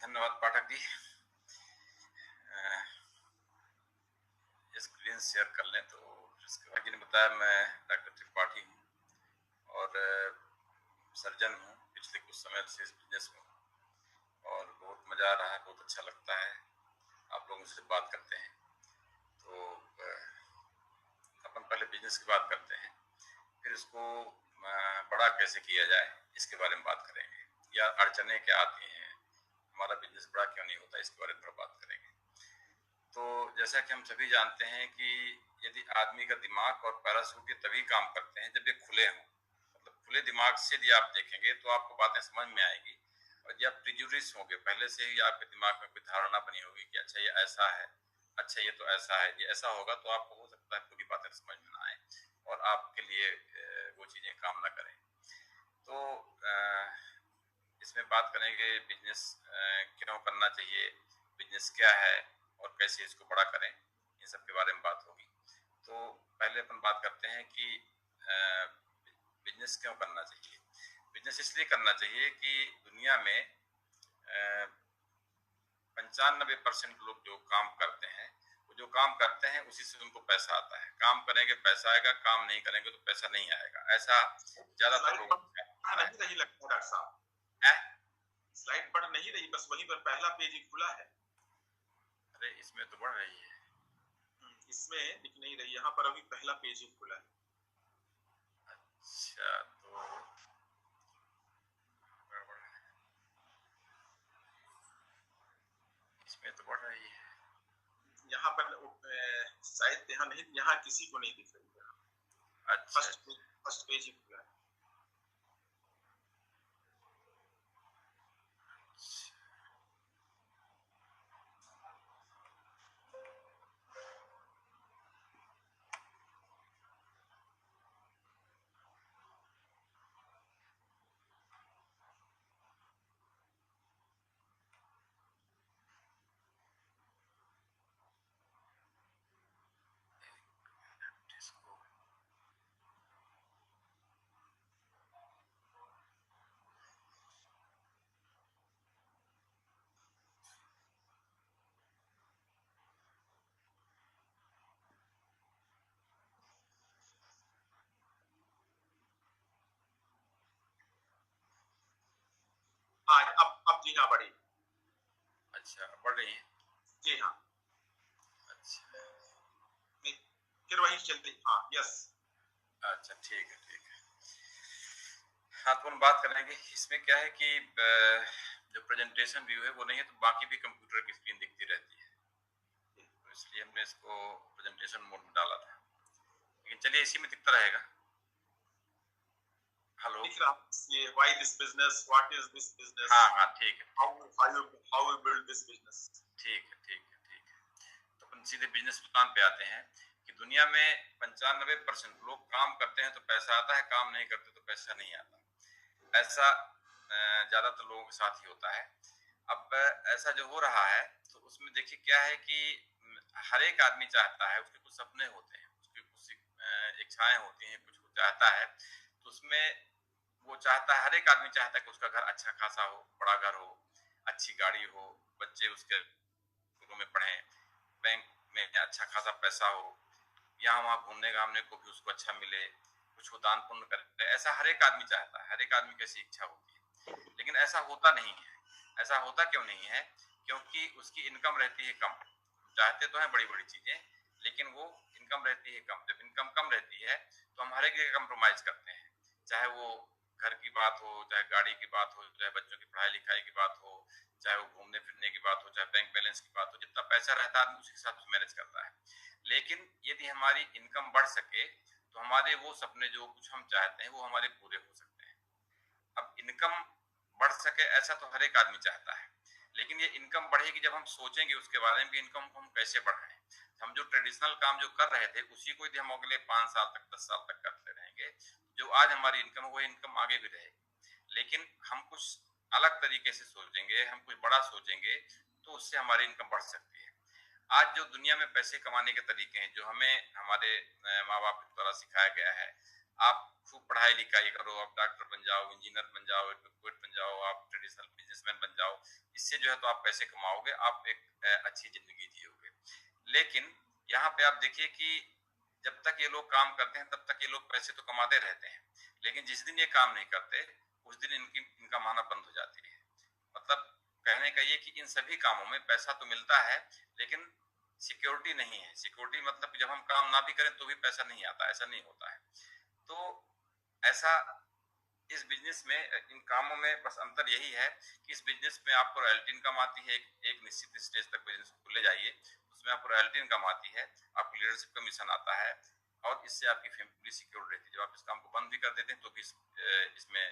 धन्यवाद Pathak ji. Screen share कर लें तो इसके बाद जी ने बताया, मैं डॉक्टर त्रिपाठी हूँ और सर्जन हूँ। पिछले कुछ समय से इस बिजनेस में हूँ और बहुत मज़ा आ रहा है, बहुत अच्छा लगता है आप लोगों से बात करते हैं। तो अपन पहले बिजनेस की बात करते हैं, फिर इसको बड़ा कैसे किया जाए इसके बारे में बात करेंगे, या अड़चने क्या आती हैं, हमारा बिजनेस बड़ा क्यों नहीं होता, इसके बारे में बात करेंगे। तो जैसा कि हम सभी जानते हैं कि यदि आदमी का दिमाग और पैराशूट तभी काम करते हैं जब ये खुले हों। मतलब खुले दिमाग से यदि आप देखेंगे तो आपको बातें समझ में आएगी, और यदि आप प्रिजुडिस होंगे, पहले से ही आपके दिमाग में कोई धारणा बनी होगी कि अच्छा ये ऐसा है, अच्छा ये तो ऐसा है, ये ऐसा होगा, तो आपको हो सकता है पूरी बातें समझ में ना आए और आपके लिए वो चीज़ें काम ना करें। तो इसमें बात करेंगे बिजनेस क्यों करना चाहिए, बिजनेस क्या है और कैसे इसको बड़ा करें, इन सब के बारे में बात होगी। तो पहले अपन बात करते हैं कि बिजनेस क्यों करना चाहिए। बिजनेस इसलिए करना चाहिए कि दुनिया में 95% लोग जो काम करते हैं, वो जो काम करते हैं उसी से उनको पैसा आता है। काम करेंगे पैसा आएगा, काम नहीं करेंगे तो पैसा नहीं आएगा, ऐसा ज्यादातर लोगों को नहीं रही लगता है। डॉक्टर साहब स्लाइड बढ़ नहीं रही, बस वहीं पर पहला पेज ही खुला है। अरे इसमें तो बढ़ रही है, इसमें दिख नहीं रही, यहाँ पर अभी पहला पेज ही खुला है। अच्छा, तो इसमें तो बढ़ रही है, यहाँ पर शायद यहाँ नहीं, यहाँ किसी को नहीं दिख रही है। अच्छा फर्स्ट पेज ही खुला है। हाँ, अब जी हाँ बढ़ी। अच्छा बढ़ रही है, जी हाँ। अच्छा फिर वही चल रही। हाँ यस, अच्छा ठीक है ठीक है। हाँ तो हम बात करेंगे, इसमें क्या है कि जो प्रेजेंटेशन व्यू है वो नहीं है, तो बाकी भी कंप्यूटर की स्क्रीन दिखती रहती है, तो इसलिए हमने इसको प्रेजेंटेशन मोड में डाला था। लेकिन चलिए इसी में दिखता रहेगा। हेलो, दिख रहा ये why this business, what is this business, हाँ हाँ ठीक है, how you build this business. ठीक है ठीक है ठीक है। तो अपन सीधे बिजनेस प्लान पे आते हैं कि दुनिया में 95% लोग काम करते हैं तो पैसा आता है, काम नहीं करते तो पैसा नहीं आता। ऐसा ज्यादातर लोगों के साथ ही होता है। अब ऐसा जो हो रहा है तो उसमें देखिए क्या है कि हर एक आदमी चाहता है, उसके कुछ सपने होते हैं, उसके कुछ इच्छाएं होती हैं, कुछ वो चाहता है, तो उसमें वो चाहता है, हर एक आदमी चाहता है कि उसका घर अच्छा खासा हो, बड़ा घर हो, अच्छी गाड़ी हो, बच्चे उसके स्कूलों में पढ़ें, बैंक में अच्छा खासा पैसा हो, यहाँ वहाँ घूमने घामने को भी उसको अच्छा मिले, कुछ वो दान पुण्य करे, ऐसा हर एक आदमी चाहता है, हर एक आदमी की ऐसी इच्छा होती है। लेकिन ऐसा होता नहीं है। ऐसा होता क्यों नहीं है? क्योंकि उसकी इनकम रहती है कम। चाहते तो हैं बड़ी बड़ी चीजें, लेकिन वो इनकम रहती है कम। जब इनकम कम रहती है तो हम हर एक जगह कंप्रोमाइज करते हैं, चाहे वो घर की बात हो, चाहे गाड़ी की बात हो, चाहे बच्चों की पढ़ाई लिखाई की बात हो, चाहे वो घूमने फिरने की बात हो, चाहे बैंक बैलेंस की बात हो। जितना पैसा रहता है आदमी उसी के साथ मैनेज करता है। लेकिन यदि हमारी इनकम बढ़ सके तो हमारे वो सपने जो कुछ हम चाहते हैं वो हमारे पूरे हो सकते हैं। अब इनकम बढ़ सके ऐसा तो हर एक आदमी चाहता है, लेकिन ये इनकम बढ़ेगी जब हम सोचेंगे उसके बारे में कि इनकम को हम कैसे बढ़ाएं। हम जो ट्रेडिशनल काम जो कर रहे थे उसी को यदि हम अगले 5 साल तक 10 साल तक करते रहेंगे, जो आज हमारी इनकम है वो इनकम आगे भी रहेगी। लेकिन हम कुछ अलग तरीके से सोचेंगे, हम कुछ बड़ा सोचेंगे, तो उससे हमारी इनकम बढ़ सकती है। आज जो दुनिया में पैसे कमाने के तरीके हैं, जो हमें हमारे माँ बाप के द्वारा सिखाया गया है, आप खूब पढ़ाई लिखाई करो, आप डॉक्टर बन जाओ, इंजीनियर बन जाओ, एडवोकेट बन जाओ, आप ट्रेडिशनल बिजनेसमैन बन जाओ, इससे जो है तो आप पैसे कमाओगे, आप एक अच्छी जिंदगी जियोगे। लेकिन यहाँ पे आप देखिए कि जब तक ये लोग काम करते हैं तब तक ये लोग पैसे तो कमाते रहते हैं, लेकिन जिस दिन ये काम नहीं करते उस दिन इनका माना बंद हो जाती है। मतलब कहने का ये कि इन सभी कामों में पैसा तो मिलता है, लेकिन सिक्योरिटी नहीं है। सिक्योरिटी मतलब जब हम काम ना भी करें तो भी पैसा नहीं आता, ऐसा नहीं होता है। तो ऐसा इस बिजनेस में, इन कामों में बस अंतर यही है कि इस बिजनेस में आपको रॉयल्टी इनकम आती है, एक निश्चित स्टेज तक बिजनेस को ले जाइए, उसमें आपको रॉयल्टी इनकम आती है, आपको लीडरशिप कमीशन आता है, और इससे आपकी फैमिली सिक्योर रहती है। जब आप इस काम को बंद भी कर देते हैं तो भी इसमें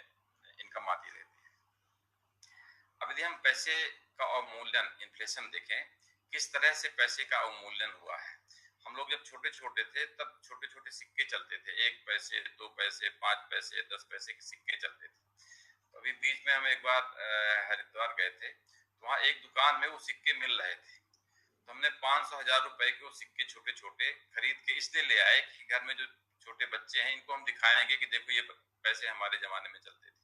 इनकम आती रहती है। अब यदि हम पैसे का अवमूल्यन, इन्फ्लेशन देखें, किस तरह से पैसे का अवमूल्यन हुआ है। हम लोग जब छोटे छोटे थे तब छोटे छोटे सिक्के चलते थे, 1 पैसे, 2 पैसे, 5 पैसे, 10 पैसे के सिक्के चलते थे। तो अभी बीच में हम एक बार हरिद्वार गए थे, तो वहाँ एक दुकान में वो सिक्के मिल रहे थे, तो हमने 500,000 रुपए के वो सिक्के छोटे छोटे खरीद के इसलिए ले आए कि घर में जो छोटे बच्चे हैं इनको हम दिखाएंगे कि देखो ये पैसे हमारे जमाने में चलते थे।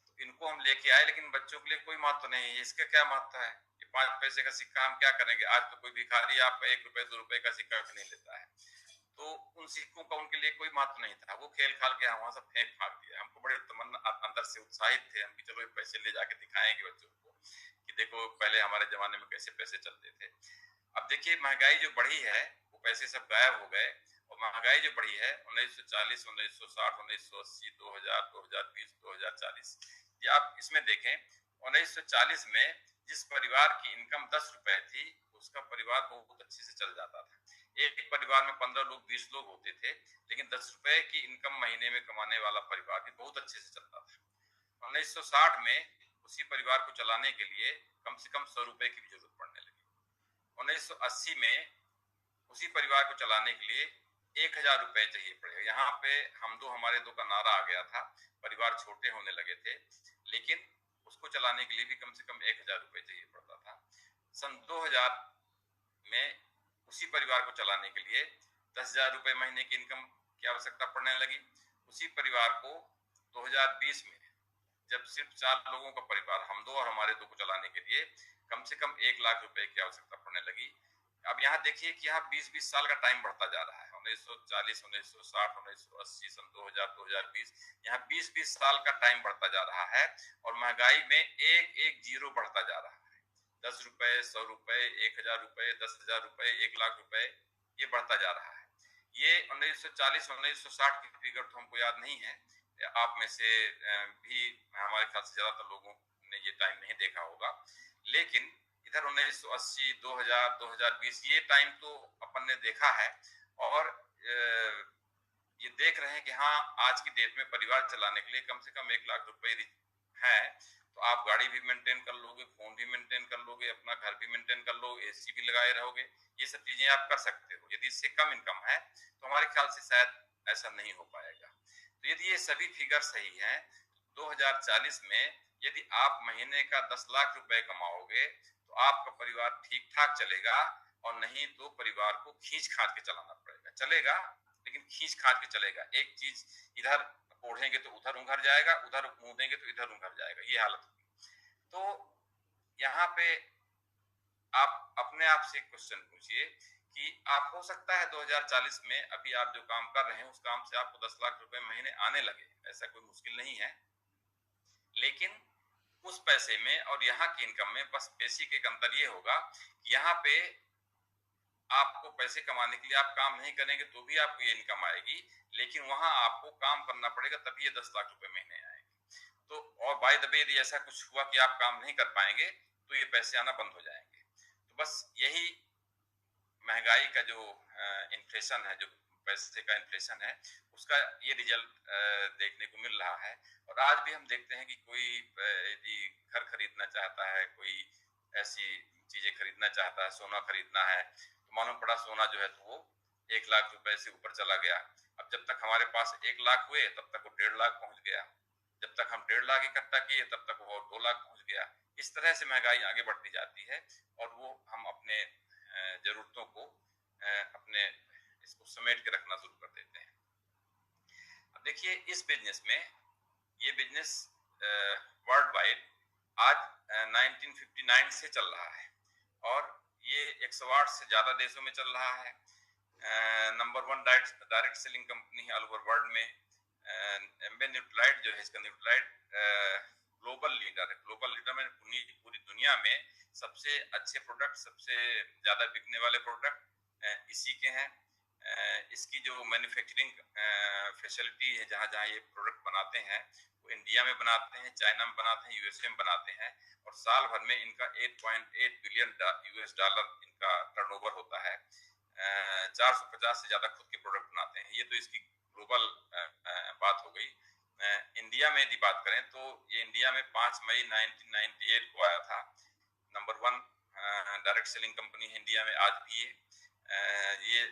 तो इनको हम लेके आए, लेकिन बच्चों के लिए कोई महत्व नहीं है, इसका क्या महत्व है, ये 5 पैसे का सिक्का हम क्या करेंगे। आज तो कोई भिखारी आपका 1 रुपए 2 रुपए का सिक्का भी नहीं लेता है, तो उन सिक्कों का उनके लिए कोई महत्व नहीं था। वो खेल खाल के वहां से फेंक फाक दिया। हमको बड़े तमन्ना, अंदर से उत्साहित थे हम कि चलो ये पैसे ले जाके दिखाएंगे बच्चों को कि देखो पहले हमारे जमाने में कैसे पैसे चलते थे। अब देखिए महंगाई जो बढ़ी है वो पैसे सब गायब हो गए, और महंगाई जो बढ़ी है 1940, 1960, 1980, 2000, 2020, 2040, ये आप इसमें देखें। 1940 में जिस परिवार की इनकम 10 रुपए थी उसका परिवार बहुत अच्छे से चल जाता था। एक परिवार में 15 लोग, 20 लोग होते थे, लेकिन 10 रुपए की इनकम महीने में कमाने वाला परिवार भी बहुत अच्छे से चलता था। 1960 में उसी परिवार को चलाने के लिए कम से कम 100 रुपए की भी जरूरत पड़ने लगी। 1980 में उसी परिवार को चलाने के लिए 1000 रुपए चाहिए पड़ेगा। यहाँ पे हमारे दो का नारा आ गया था, परिवार छोटे होने लगे थे, लेकिन उसको चलाने के लिए भी कम से कम 1000 रुपए चाहिए पड़ता था। सन 2000 में उसी परिवार को चलाने के लिए 10,000 रुपए महीने की इनकम की आवश्यकता पड़ने लगी। उसी परिवार को 2020 में जब सिर्फ 4 लोगों का परिवार, हम दो और हमारे दो को चलाने के लिए कम से कम 1 लाख रुपए की आवश्यकता पड़ने लगी। अब यहाँ देखिए कि यहाँ 20-20 साल का टाइम बढ़ता जा रहा है। 1940, 1960, 1980, सन 2000, 2020, यहाँ 20-20 साल का टाइम बढ़ता जा रहा है, और महंगाई में एक एक जीरो बढ़ता जा रहा है। 10 रुपए, 100 रुपए, 1000 रुपए, 10,000 रुपए, 1 लाख रुपए, ये बढ़ता जा रहा है। ये 1940, 1960 की फिगर तो हमको याद नहीं है, आप में से भी हमारे ख्याल से ज्यादातर लोगों ने ये टाइम नहीं देखा होगा, लेकिन इधर 1980, 2000, 2020 ये टाइम तो अपन ने देखा है, और ये देख रहे हैं कि हाँ आज की डेट में परिवार चलाने के लिए कम से कम 1 लाख रुपए है, तो आप गाड़ी भी मेंटेन कर लोगे, फोन भी मेंटेन कर लोगे, अपना घर भी मेंटेन कर लोगे, एसी भी लगाए रहोगे, ये सब चीजें आप कर सकते हो। यदि इससे कम इनकम है तो हमारे ख्याल से शायद ऐसा नहीं हो पाएगा। तो यदि ये सभी फिगर सही हैं, 2040 में यदि आप महीने का 10 लाख रुपए कमाओगे तो आपका परिवार ठीक ठाक चलेगा, और नहीं तो परिवार को खींच खांच के चलाना पड़ेगा। चलेगा लेकिन खींच खांच के चलेगा, एक चीज इधर ओढ़ेंगे तो उधर उंघर जाएगा, उधर मुंह देंगे तो इधर उंघर जाएगा, ये हालत होगी। तो यहाँ पे आप अपने आप से क्वेश्चन पूछिए कि आप, हो सकता है 2040 में अभी आप जो काम कर रहे हैं उस काम से आपको 10 लाख रुपए महीने आने लगे, ऐसा कोई मुश्किल नहीं है, लेकिन उस पैसे में और यहाँ की इनकम में बस बेसिक एक अंतर ये होगा कि यहाँ पे आपको पैसे कमाने के लिए आप काम नहीं करेंगे तो भी आपको ये इनकम आएगी, लेकिन वहां आपको काम करना पड़ेगा तभी ये 10 लाख रुपए महीने आएंगे। तो और बाय द वे यदि ऐसा कुछ हुआ कि आप काम नहीं कर पाएंगे तो ये पैसे आना बंद हो जाएंगे। तो बस यही महंगाई का जो इन्फ्लेशन है, जो पैसे का इन्फ्लेशन है, उसका ये रिजल्ट देखने को मिल रहा है। और आज भी हम देखते हैं कि कोई यदि घर खरीदना चाहता है, कोई ऐसी चीजें खरीदना चाहता है, सोना खरीदना है, तो मालूम पड़ा सोना जो है तो वो 1 लाख रुपए से ऊपर चला गया। अब जब तक हमारे पास 1 लाख हुए तब तक वो 1.5 लाख पहुंच गया, जब तक हम 1.5 लाख इकट्ठा किए तब तक वो 2 लाख पहुंच गया। इस तरह से महंगाई आगे बढ़ती जाती है, और वो हम अपने जरूरतों को अपने इसको समेट के रखना शुरू कर देते हैं। अब देखिए इस बिजनेस में, ये बिजनेस वर्ल्ड वाइड आज 1959 से चल रहा है और ये 108 से ज्यादा देशों में चल रहा है। नंबर 1 डायरेक्ट सेलिंग कंपनी है ऑल ओवर वर्ल्ड में। एम्बे न्यूट्रालाइट जो है, इसका न्यूट्रालाइट ग्लोबल लीडर है। ग्लोबल लीडर में पूरी दुनिया में सबसे अच्छे प्रोडक्ट, सबसे ज्यादा बिकने वाले प्रोडक्ट इसी के हैं। इसकी जो मैन्युफैक्चरिंग फैसिलिटी है, जहाँ जहाँ ये प्रोडक्ट बनाते हैं, वो इंडिया में बनाते हैं, चाइना में बनाते हैं, यूएसए में बनाते हैं और साल भर में इनका 8.8 बिलियन यूएस डॉलर इनका टर्नओवर होता है। 450 से ज्यादा खुद के प्रोडक्ट बनाते हैं। ये तो इसकी ग्लोबल बात हो गई। इंडिया में यदि बात करें तो ये इंडिया में 5 मई 1998 को आया था। नंबर 1 डायरेक्ट सेलिंग कंपनी है इंडिया में आज भी ये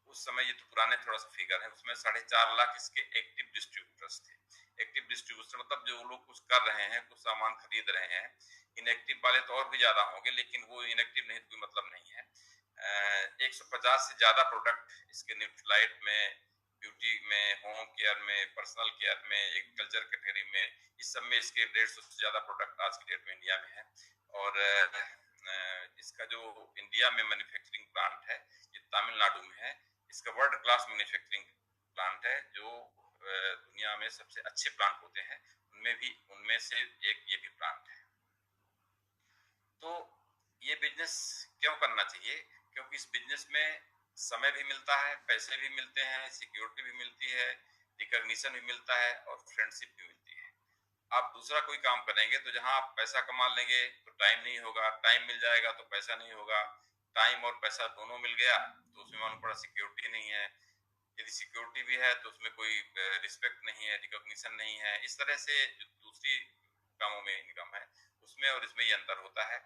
उस समय, ये तो पुराने थोड़ा सा फिगर है, उसमें 4.5 लाख इसके एक्टिव डिस्ट्रीब्यूटर्स थे। एक्टिव डिस्ट्रीब्यूटर मतलब जो लोग कुछ कर रहे हैं, कुछ सामान खरीद रहे हैं। इनएक्टिव वाले तो और भी ज्यादा होंगे, लेकिन वो इनएक्टिव नहीं, कोई मतलब नहीं है। 150 से ज्यादा प्रोडक्ट इसके न्यूट्रालाइट में, ब्यूटी में, होम केयर में, पर्सनल केयर में, एग्रीकल्चर कैटेगरी में, इस सब में इसके 150 से ज्यादा प्रोडक्ट आज की डेट में इंडिया में है। और इसका जो इंडिया में मैन्युफैक्चरिंग प्लांट है, ये तमिलनाडु में है। इसका वर्ल्ड क्लास मैन्युफैक्चरिंग प्लांट है, जो दुनिया में सबसे अच्छे प्लांट होते हैं उनमें से एक ये भी प्लांट है। तो ये बिजनेस क्यों करना चाहिए? क्योंकि इस बिजनेस में समय भी मिलता है, पैसे भी मिलते हैं, सिक्योरिटी भी मिलती है, रिकॉग्निशन भी मिलता है और फ्रेंडशिप भी मिलती है। आप दूसरा कोई काम करेंगे तो जहां आप पैसा कमा लेंगे तो टाइम नहीं होगा, टाइम मिल जाएगा तो पैसा नहीं होगा, टाइम और पैसा दोनों मिल गया तो उसमें मालूम पड़ा सिक्योरिटी नहीं है, यदि सिक्योरिटी भी है तो उसमें कोई रिस्पेक्ट नहीं है, रिकॉग्निशन नहीं है। इस तरह से जो दूसरी कामों में इनकम है, उसमें और इसमें ये अंतर होता है।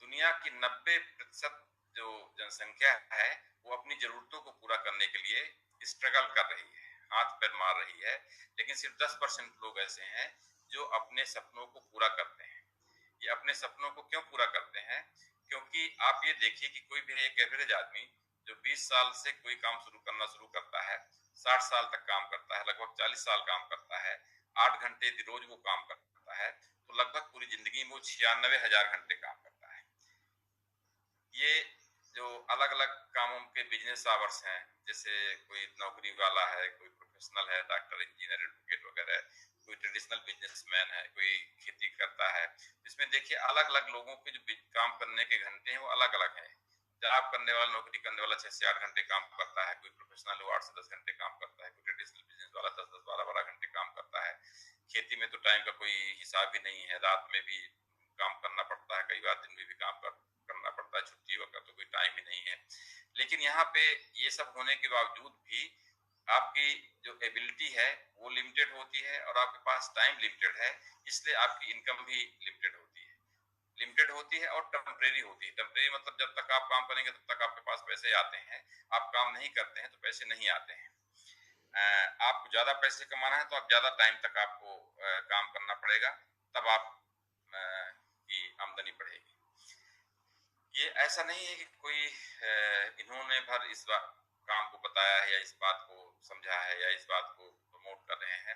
दुनिया की 90% जो जनसंख्या है वो अपनी जरूरतों को पूरा करने के लिए स्ट्रगल कर रही है, हाथ पैर मार रही है, लेकिन सिर्फ 10% लोग ऐसे हैं जो अपने सपनों को पूरा करते हैं। ये अपने सपनों को क्यों पूरा करते हैं? क्योंकि आप ये देखिए कि कोई भी एक एवरेज आदमी जो 20 साल से कोई काम करना शुरू करता है, 60 साल तक काम करता है, लगभग 40 साल काम करता है, 8 घंटे रोज वो काम करता है, तो लगभग पूरी जिंदगी में वो 96,000 घंटे काम करता है। ये जो अलग अलग कामों के बिजनेस आवर्स हैं, जैसे कोई नौकरी वाला है, कोई प्रोफेशनल है, डॉक्टर, इंजीनियर, एडवोकेट वगैरह, कोई ट्रेडिशनल बिजनेसमैन है, कोई खेती करता है, इसमें देखिए अलग अलग लोगों के जो काम करने के घंटे हैं वो अलग अलग हैं। जॉब करने वाला, नौकरी करने वाला 6 से 8 घंटे काम करता है, कोई प्रोफेशनल 8 से 10 घंटे काम करता है, कोई ट्रेडिशनल बिजनेस वाला 10-10, 12-12 घंटे काम करता है। खेती में तो टाइम का कोई हिसाब ही नहीं है, रात में भी काम करना पड़ता है, कई बार दिन में भी काम करना पड़ता है, छुट्टी वक्त तो कोई टाइम ही नहीं है। लेकिन यहाँ पे ये सब होने के बावजूद भी आपकी जो एबिलिटी है वो लिमिटेड होती है और आपके पास टाइम लिमिटेड है, इसलिए आपकी इनकम भी लिमिटेड होती है और टेम्परेरी होती है। टेम्परेरी मतलब जब तक आप काम करेंगे तब तक आपके पास पैसे आते हैं, आप काम नहीं करते हैं तो पैसे नहीं आते हैं। आपको ज्यादा पैसे कमाना है तो आप ज्यादा टाइम तक आपको काम करना पड़ेगा, तब आप की आमदनी बढ़ेगी। ये ऐसा नहीं है कि कोई इन्होंने भर इस काम को बताया है या इस बात को समझा है या इस बात को प्रमोट कर रहे हैं।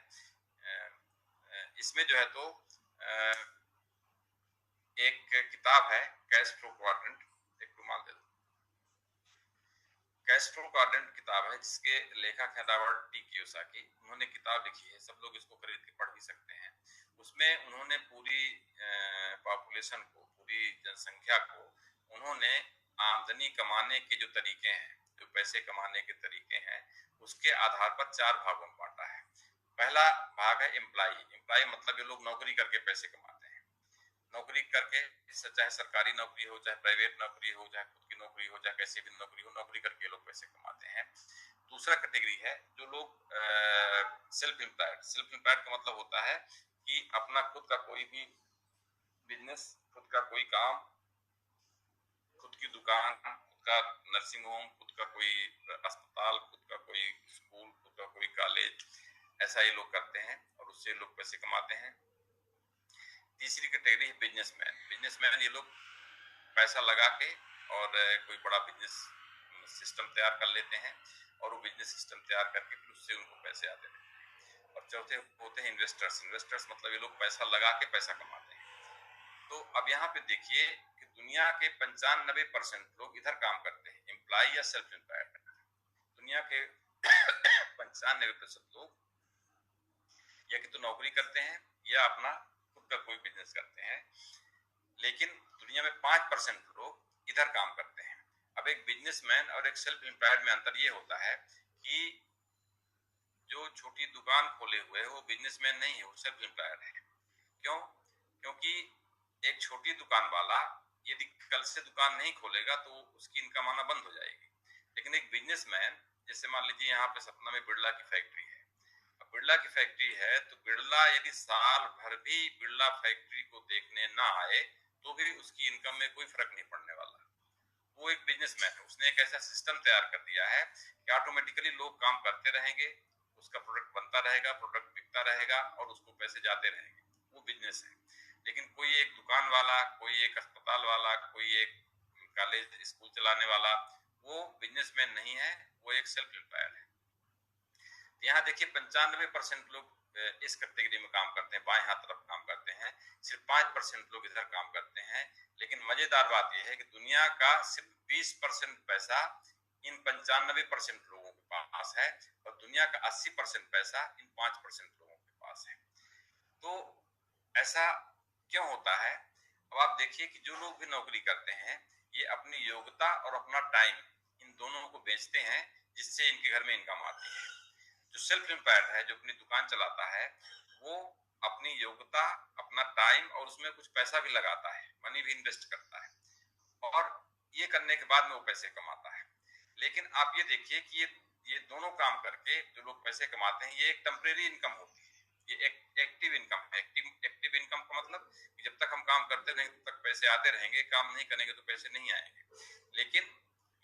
इसमें जो है तो एक किताब है कैश फ्लो क्वाड्रेंट, एक रुमाल दे दो। कैश फ्लो क्वाड्रेंट किताब है जिसके लेखक है रॉबर्ट टी कियोसाकी। उन्होंने किताब लिखी है, सब लोग इसको खरीद के पढ़ भी सकते हैं। उसमें उन्होंने पूरी पॉपुलेशन को, पूरी जनसंख्या को उन्होंने आमदनी कमाने के जो तरीके हैं, जो पैसे कमाने के तरीके हैं, उसके आधार पर 4 भागों में बांटा है। पहला भाग है एम्प्लॉय मतलब ये लोग नौकरी करके पैसे कमाते हैं। नौकरी करके, चाहे सरकारी नौकरी हो, चाहे प्राइवेट नौकरी हो, चाहे खुद की नौकरी हो, चाहे कैसी भी नौकरी हो, नौकरी करके लोग पैसे कमाते हैं। दूसरा कैटेगरी है जो लोग सेल्फ एम्प्लॉयड। सेल्फ एम्प्लॉयड का मतलब होता है कि अपना खुद का कोई भी बिजनेस, खुद का कोई काम, खुद की दुकान, खुद का नर्सिंग होम, खुद का कोई अस्पताल, खुद का कोई स्कूल, खुद का कोई कॉलेज, ऐसा ही लोग करते हैं और उससे लोग पैसे कमाते हैं। तीसरी कैटेगरी है बिजनेसमैन। बिजनेसमैन ये लोग पैसा लगा के और कोई बड़ा बिजनेस सिस्टम तैयार कर लेते हैं और वो बिजनेस सिस्टम तैयार करके फिर उससे उनको पैसे आते हैं। और चौथे होते हैं इन्वेस्टर्स। इन्वेस्टर्स मतलब ये लोग पैसा लगा के पैसा कमाते हैं। तो अब यहाँ पे देखिए कि दुनिया के 95% लोग इधर काम करते हैं, एम्प्लॉय या सेल्फ एम्प्लॉयड। दुनिया के 95% लोग या कि तो नौकरी करते हैं या अपना खुद का कोई बिजनेस करते हैं, लेकिन दुनिया में 5% लोग इधर काम करते हैं। अब एक बिजनेसमैन और एक सेल्फ एम्प्लॉयड में अंतर ये होता है कि जो छोटी दुकान खोले हुए है वो बिजनेसमैन नहीं है, वो सेल्फ एम्प्लॉयड है। क्यों? क्योंकि एक छोटी दुकान वाला यदि कल से दुकान नहीं खोलेगा तो उसकी इनकम आना बंद हो जाएगी। लेकिन एक बिजनेसमैन, जैसे मान लीजिए यहाँ पे सपना में बिरला की फैक्ट्री है। अब बिरला की फैक्ट्री है तो बिरला यदि साल भर भी बिरला फैक्ट्री को देखने ना आए तो भी उसकी इनकम में कोई फर्क नहीं पड़ने वाला। वो एक बिजनेसमैन है, उसने एक ऐसा सिस्टम तैयार कर दिया है कि ऑटोमेटिकली लोग काम करते रहेंगे, उसका प्रोडक्ट बनता रहेगा, प्रोडक्ट बिकता रहेगा और उसको पैसे जाते रहेंगे। वो बिजनेस है। लेकिन कोई एक दुकान वाला, कोई एक अस्पताल वाला, कोई एक कॉलेज स्कूल चलाने वाला, वो बिजनेसमैन नहीं है, वो एक सेल्फ एम्प्लॉयर है। यहाँ देखिए 95% लोग इस कैटेगरी में काम करते हैं, बाएं हाथ तरफ काम करते हैं, सिर्फ 5% लोग इधर काम करते हैं। लेकिन मजेदार बात यह है कि दुनिया का सिर्फ 20% पैसा इन 95% लोगों के पास है और दुनिया का 80% पैसा इन 5% लोगों के पास है। तो ऐसा क्यों होता है? अब आप देखिए कि जो लोग भी नौकरी करते हैं ये अपनी योग्यता और अपना टाइम इन दोनों को बेचते हैं, जिससे इनके घर में इनकम आती है। जो सेल्फ एम्प्लॉयड है, जो अपनी दुकान चलाता है, वो अपनी योग्यता, अपना टाइम और उसमें कुछ पैसा भी लगाता है, मनी भी इन्वेस्ट करता है और ये करने के बाद में वो पैसे कमाता है। लेकिन आप ये देखिए कि ये दोनों काम करके जो लोग पैसे कमाते हैं ये एक टेम्परेरी इनकम होती है, ये एक एक्टिव इनकम है। एक्टिव इनकम का मतलब कि जब तक हम काम करते रहेंगे तब तक पैसे आते रहेंगे, काम नहीं करेंगे तो पैसे नहीं आएंगे। लेकिन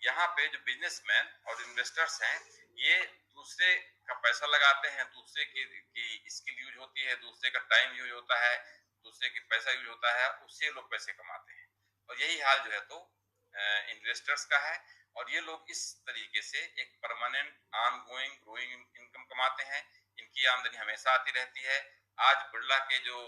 यहाँ पे जो बिजनेसमैन और इन्वेस्टर्स हैं ये दूसरे का पैसा लगाते हैं, दूसरे की स्किल यूज होती है, दूसरे का टाइम यूज होता है, दूसरे की पैसा यूज होता है, उससे लोग पैसे कमाते हैं। और यही हाल जो है तो इन्वेस्टर्स का है। और ये लोग इस तरीके से एक परमानेंट ऑनगोइंग ग्रोइंग इनकम कमाते हैं। इनकी आमदनी हमेशा आती रहती है। आज बिरला के जो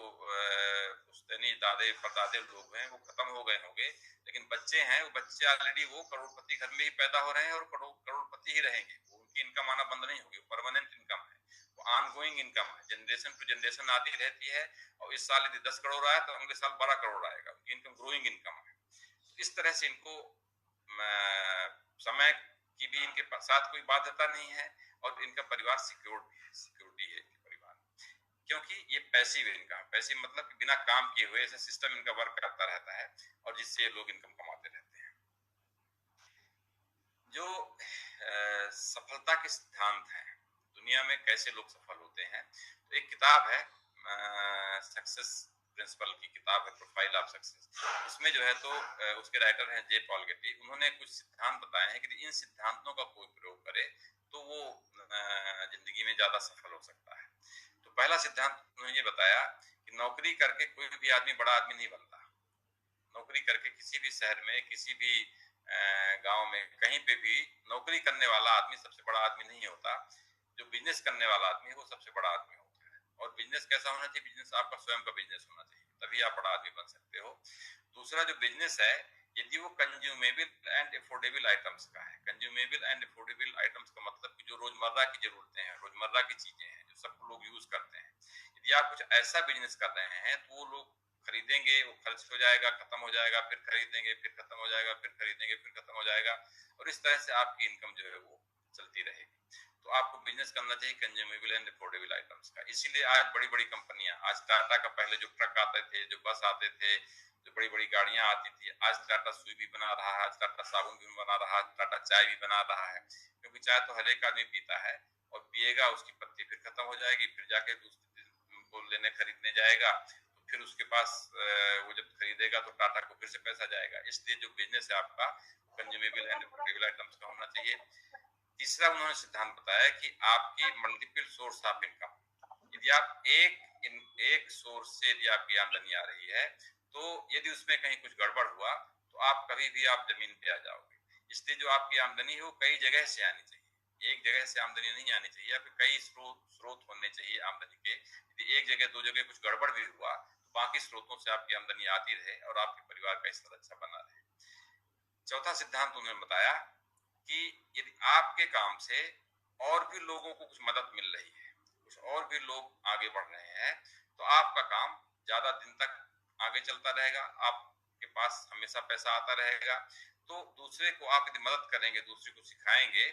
पुश्तैनी दादे परदादे लोग हैं वो खत्म हो गए होंगे, लेकिन बच्चे हैं, वो बच्चे ऑलरेडी वो करोड़पति घर में ही पैदा हो रहे हैं और करोड़पति ही रहेंगे। उनकी इनकम आना बंद नहीं होगी, परमानेंट इनकम है, वो ऑनगोइंग इनकम है, जनरेशन टू जनरेशन आती रहती है। और इस साल यदि 10 करोड़ आया तो अगले साल 12 करोड़ आएगा। उनकी इनकम ग्रोइंग इनकम है। इस तरह से इनको समय की भी इनके साथ कोई बाध्यता नहीं है और इनका परिवार सिक्योर्ड भी है, सिक्योरिटी है इनके परिवार में, क्योंकि ये पैसिव इनकम। पैसिव मतलब कि बिना काम किए हुए ऐसा सिस्टम इनका वर्क करता रहता है और जिससे ये लोग इनकम कमाते रहते हैं। जो सफलता के सिद्धांत हैं, दुनिया में कैसे लोग सफल होते हैं, तो एक किताब है सक्सेस प्रिंसिपल की किताब है, प्रोफाइल ऑफ सक्सेस। उसमें जो है तो उसके राइटर हैं जे पॉल गेटी। उन्होंने कुछ सिद्धांत बताए हैं कि इन सिद्धांतों का कोई प्रयोग करे तो वो जिंदगी में ज्यादा सफल हो सकता है। तो पहला सिद्धांत उन्होंने ये बताया कि नौकरी करके कोई भी आदमी बड़ा आदमी नहीं बनता। नौकरी करके किसी भी शहर में, किसी भी गांव में, कहीं पे भी नौकरी करने वाला आदमी सबसे बड़ा आदमी नहीं होता। जो बिजनेस करने वाला आदमी है वो सबसे बड़ा आदमी होता है। और बिजनेस कैसा होना चाहिए? बिजनेस आपका स्वयं का बिजनेस होना चाहिए, तभी आप बड़ा आदमी बन सकते हो। दूसरा जो बिजनेस है यदि वो कंज्यूमेबल एंड अफोर्डेबल आइटम्स का है। कंज्यूमेबल एंड अफोर्डेबल आइटम्स का मतलब कि जो रोजमर्रा की जरूरतें हैं, रोजमर्रा की चीजें हैं, जो सब लोग यूज करते हैं। यदि आप कुछ ऐसा बिजनेस कर रहे हैं तो वो लोग खरीदेंगे, वो खर्च हो जाएगा, खत्म हो जाएगा, फिर खरीदेंगे, फिर खत्म हो जाएगा, फिर खरीदेंगे, फिर खत्म हो जाएगा, और इस तरह से आपकी इनकम जो है वो चलती रहेगी। तो आपको बिजनेस करना चाहिए कंज्यूमेबल एंड अफोर्डेबल आइटम्स का। इसीलिए आज बड़ी बड़ी कंपनियां, आज टाटा का पहले जो ट्रक आते थे, जो बस आते थे, जो बड़ी बड़ी गाड़ियां आती थी, आज टाटा सुई भी बना रहा है, आज टाटा साबुन भी बना रहा है, टाटा चाय भी बना रहा है। क्योंकि चाय तो हर एक आदमी पीता है और पिएगा, उसकी पत्ती फिर खत्म हो जाएगी, फिर जाके दूसरे को लेने खरीदने जाएगा, तो फिर उसके पास वो जब खरीदेगा तो टाटा को फिर से पैसा जाएगा। इसलिए जो बिजनेस है आपका कंज्यूमेबल एंड अफोर्डेबल आइटम्स का होना चाहिए। तीसरा उन्होंने सिद्धांत बताया कि आपकी मल्टीपल सोर्स ऑफ इनकम, यदि आप एक सोर्स से यदि आपकी आमदनी आ रही है तो यदि उसमें कहीं कुछ गड़बड़ हुआ तो आप कभी भी आप जमीन पे आ जाओगे। इसलिए जो आपकी आमदनी है वो कई जगह से आनी चाहिए। एक जगह से आमदनी नहीं आनी चाहिए, या फिर कई स्रोत होने चाहिए आमदनी के। यदि एक जगह दो जगह कुछ गड़बड़ भी हुआ तो बाकी स्रोतों से आपकी आमदनी आती रहे और आपके परिवार का स्तर अच्छा बना रहे। चौथा सिद्धांत उन्होंने बताया कि यदि आपके काम से और भी लोगों को कुछ मदद मिल रही है, कुछ और भी लोग आगे बढ़ रहे हैं, तो आपका काम ज्यादा दिन तक आगे चलता रहेगा, आपके पास हमेशा पैसा आता रहेगा। तो दूसरे को आप यदि मदद करेंगे, दूसरे को सिखाएंगे,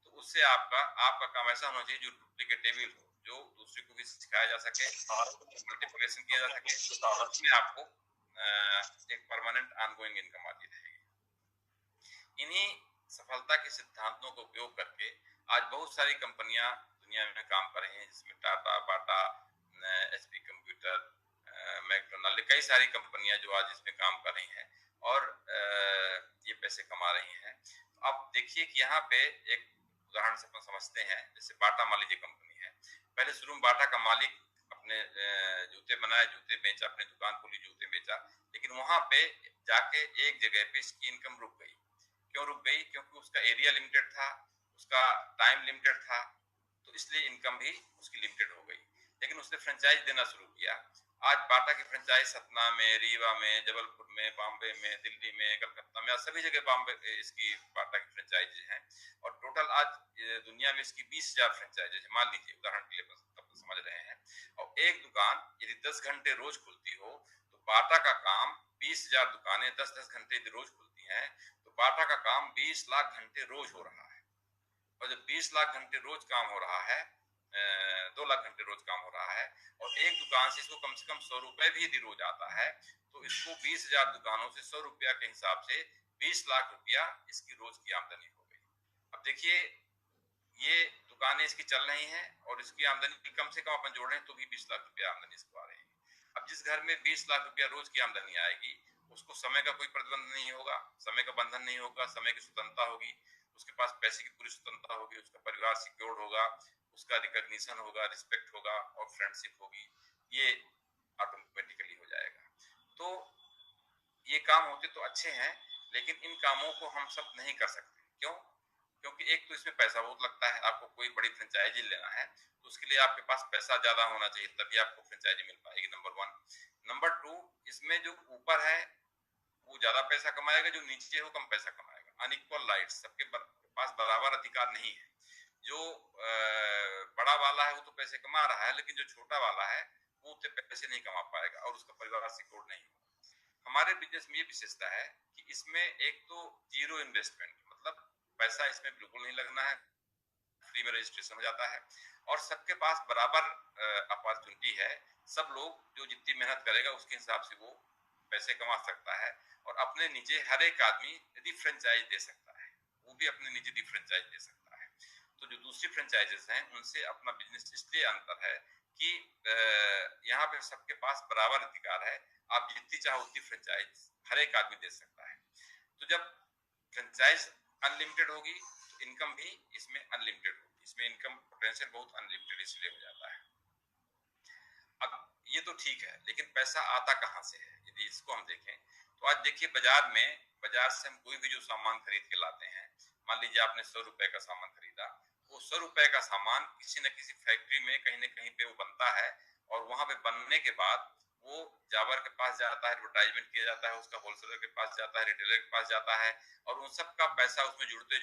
तो उससे आपका आपका काम ऐसा होना चाहिए जो डुप्लीकेटेबल हो, जो दूसरे को भी सिखाया जा सके, मल्टीप्लिकेशन किया जा सके, उसमें आपको एक परमानेंट ऑनगोइंग इनकम आती रहेगी। इन्हीं सफलता के सिद्धांतों का उपयोग करके आज बहुत सारी कंपनियां दुनिया में काम कर रही हैं, जिसमें टाटा, बाटा, एचपी कंप्यूटर, मैकडोनाल्ड, कई सारी कंपनियां जो आज इसमें काम कर रही हैं और ये पैसे कमा रही हैं। अब देखिए कि यहाँ पे एक उदाहरण से अपन समझते हैं, जैसे बाटा मान लीजिए कंपनी है। पहले शुरू में बाटा का मालिक अपने जूते बनाए, जूते बेचा, अपनी दुकान खोली, जूते बेचा, लेकिन वहां पे जाके एक जगह पे इसकी इनकम रुक गई। क्यों रुक गई? क्योंकि उसका एरिया लिमिटेड था, उसका टाइम लिमिटेड था, तो इसलिए इनकम भी उसकी लिमिटेड हो गई। लेकिन उसने फ्रेंचाइज देना शुरू किया। आज बाटा की फ्रेंचाइज सतना में, रीवा में, जबलपुर में, बॉम्बे में, दिल्ली में, कलकत्ता में, सभी जगह बॉम्बे इसकी बाटा की फ्रेंचाइज हैं। और टोटल आज दुनिया में इसकी 20,000 फ्रेंचाइज है, मान लीजिए उदाहरण के लिए समझ रहे हैं। और एक दुकान यदि 10 घंटे रोज खुलती हो, तो बाटा का काम 20,000 दुकानें 10-10 घंटे यदि रोज खुलती हैं, तो बाटा का काम 20 लाख घंटे रोज हो रहा है। और जब 20 लाख घंटे रोज काम हो रहा है, 2 लाख घंटे रोज काम हो रहा है, और एक दुकान से इसको कम से कम 100 रुपए भी यदि रोज आता है, तो इसको 20,000 दुकानों से 100 रुपया के हिसाब से 20 लाख रुपया इसकी रोज की आमदनी हो गई। अब देखिए, ये दुकानें इसकी चल रही हैं और इसकी आमदनी कम से कम अपन जोड़ रहे हैं तो भी 20 लाख रुपया आमदनी इसको आ रही है। अब जिस घर में 20 लाख रुपया रोज की आमदनी आएगी, उसको समय का कोई प्रतिबंध नहीं होगा, समय का बंधन नहीं होगा, समय की स्वतंत्रता होगी, उसके पास पैसे की पूरी स्वतंत्रता होगी, उसका परिवार सिक्योर्ड होगा, उसका रिकॉग्निशन होगा, रिस्पेक्ट होगा और फ्रेंडशिप होगी। ये ऑटोमेटिकली हो जाएगा। तो ये काम होते तो अच्छे हैं, लेकिन इन कामों को हम सब नहीं कर सकते। क्यों? क्योंकि एक तो इसमें पैसा बहुत लगता है। आपको कोई बड़ी फ्रेंचाइजी लेना है तो उसके लिए आपके पास पैसा ज्यादा होना चाहिए, तभी आपको फ्रेंचाइजी मिल पाएगी, नंबर 1। नंबर 2, इसमें जो ऊपर है वो ज्यादा पैसा कमाएगा, जो नीचे हो कम पैसा कमाएगा। अनइक्वल राइट्स, सबके पास बराबर अधिकार नहीं है। जो बड़ा वाला है वो तो पैसे कमा रहा है, लेकिन जो छोटा वाला है वो उतने पैसे नहीं कमा पाएगा और उसका परिवार सिक्योर नहीं होगा। हमारे बिजनेस में ये विशेषता है कि इसमें एक तो जीरो इन्वेस्टमेंट, मतलब पैसा इसमें बिल्कुल नहीं लगना है, फ्री में रजिस्ट्रेशन हो जाता है, और सबके पास बराबर अपॉर्चुनिटी है। सब लोग जो जितनी मेहनत करेगा उसके हिसाब से वो पैसे कमा सकता है, और अपने नीचे हर एक आदमी यदि फ्रेंचाइज दे सकता है, वो भी अपने नीचे यदि फ्रेंचाइज दे सकता है। तो जो दूसरी फ्रेंचाइजेस हैं उनसे अपना बिजनेस इसलिए अंतर है कि यहाँ पे सबके पास बराबर अधिकार है, आप जितनी चाहो उतनी फ्रेंचाइज हर एक आदमी दे सकता है। तो जब फ्रेंचाइज अनलिमिटेड होगी तो इनकम भी इसमें अनलिमिटेड होगी, इसमें इनकम पोटेंशियल बहुत अनलिमिटेड इसलिए हो जाता है। अब ये तो ठीक है, लेकिन पैसा आता कहाँ से है? यदि इसको हम देखें तो आज देखिए बाजार से हम कोई भी जो सामान खरीद के लाते हैं, मान लीजिए आपने 100 रुपए का सामान खरीदा, वो 100 रुपए का सामान किसी न किसी फैक्ट्री में कहीं न कहीं पे वो बनता है, और वहां पे बनने के बाद वो जावर के पास जाता है, एडवर्टाइजमेंट किया जाता है, उसका होलसेलर के पास जाता है, रिटेलर के पास जाता है, और उन सब का पैसा उसमें जुड़ते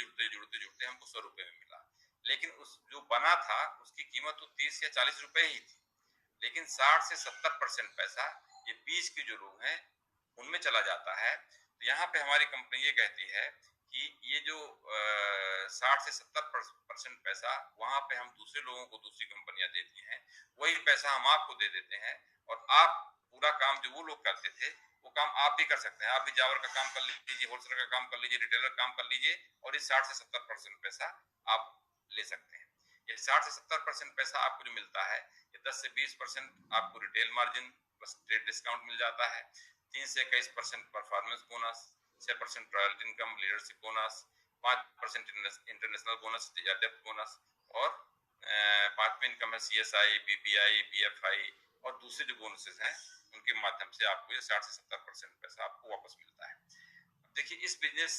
हमको 100 रुपए में मिला। लेकिन उस जो बना था उसकी कीमत तो 30 या 40 रुपए ही थी, लेकिन 60 से 70% पैसा ये बीच के जो लोग हैं उनमें चला जाता है। तो यहाँ पे हमारी कंपनी ये कहती है कि ये जो 60 से 70% पैसा वहां पे हम दूसरे लोगों को, दूसरी कंपनियां देती हैं, वही पैसा हम आपको दे देते हैं, और आप पूरा काम जो वो लोग करते थे वो काम आप भी कर सकते हैं। आप भी जावर का काम कर लीजिए, होलसेलर का काम कर लीजिए, रिटेलर काम कर लीजिए, और इस 60 से 70% पैसा आप ले सकते हैं। ये 60 से 70% पैसा आपको जो मिलता है, ये 10 से 20% आपको retail margin plus trade discount मिल जाता है, 3 से 21% performance bonus, 6% royalty income, leadership bonus, 5% international bonus या डेप्थ बोनस, और 5वीं इनकम है CSI, BPI, BFI और दूसरे जो बोनसेस हैं उनके माध्यम से आपको ये 60 से 70% पैसा आपको वापस मिलता है। देखिए, इस बिजनेस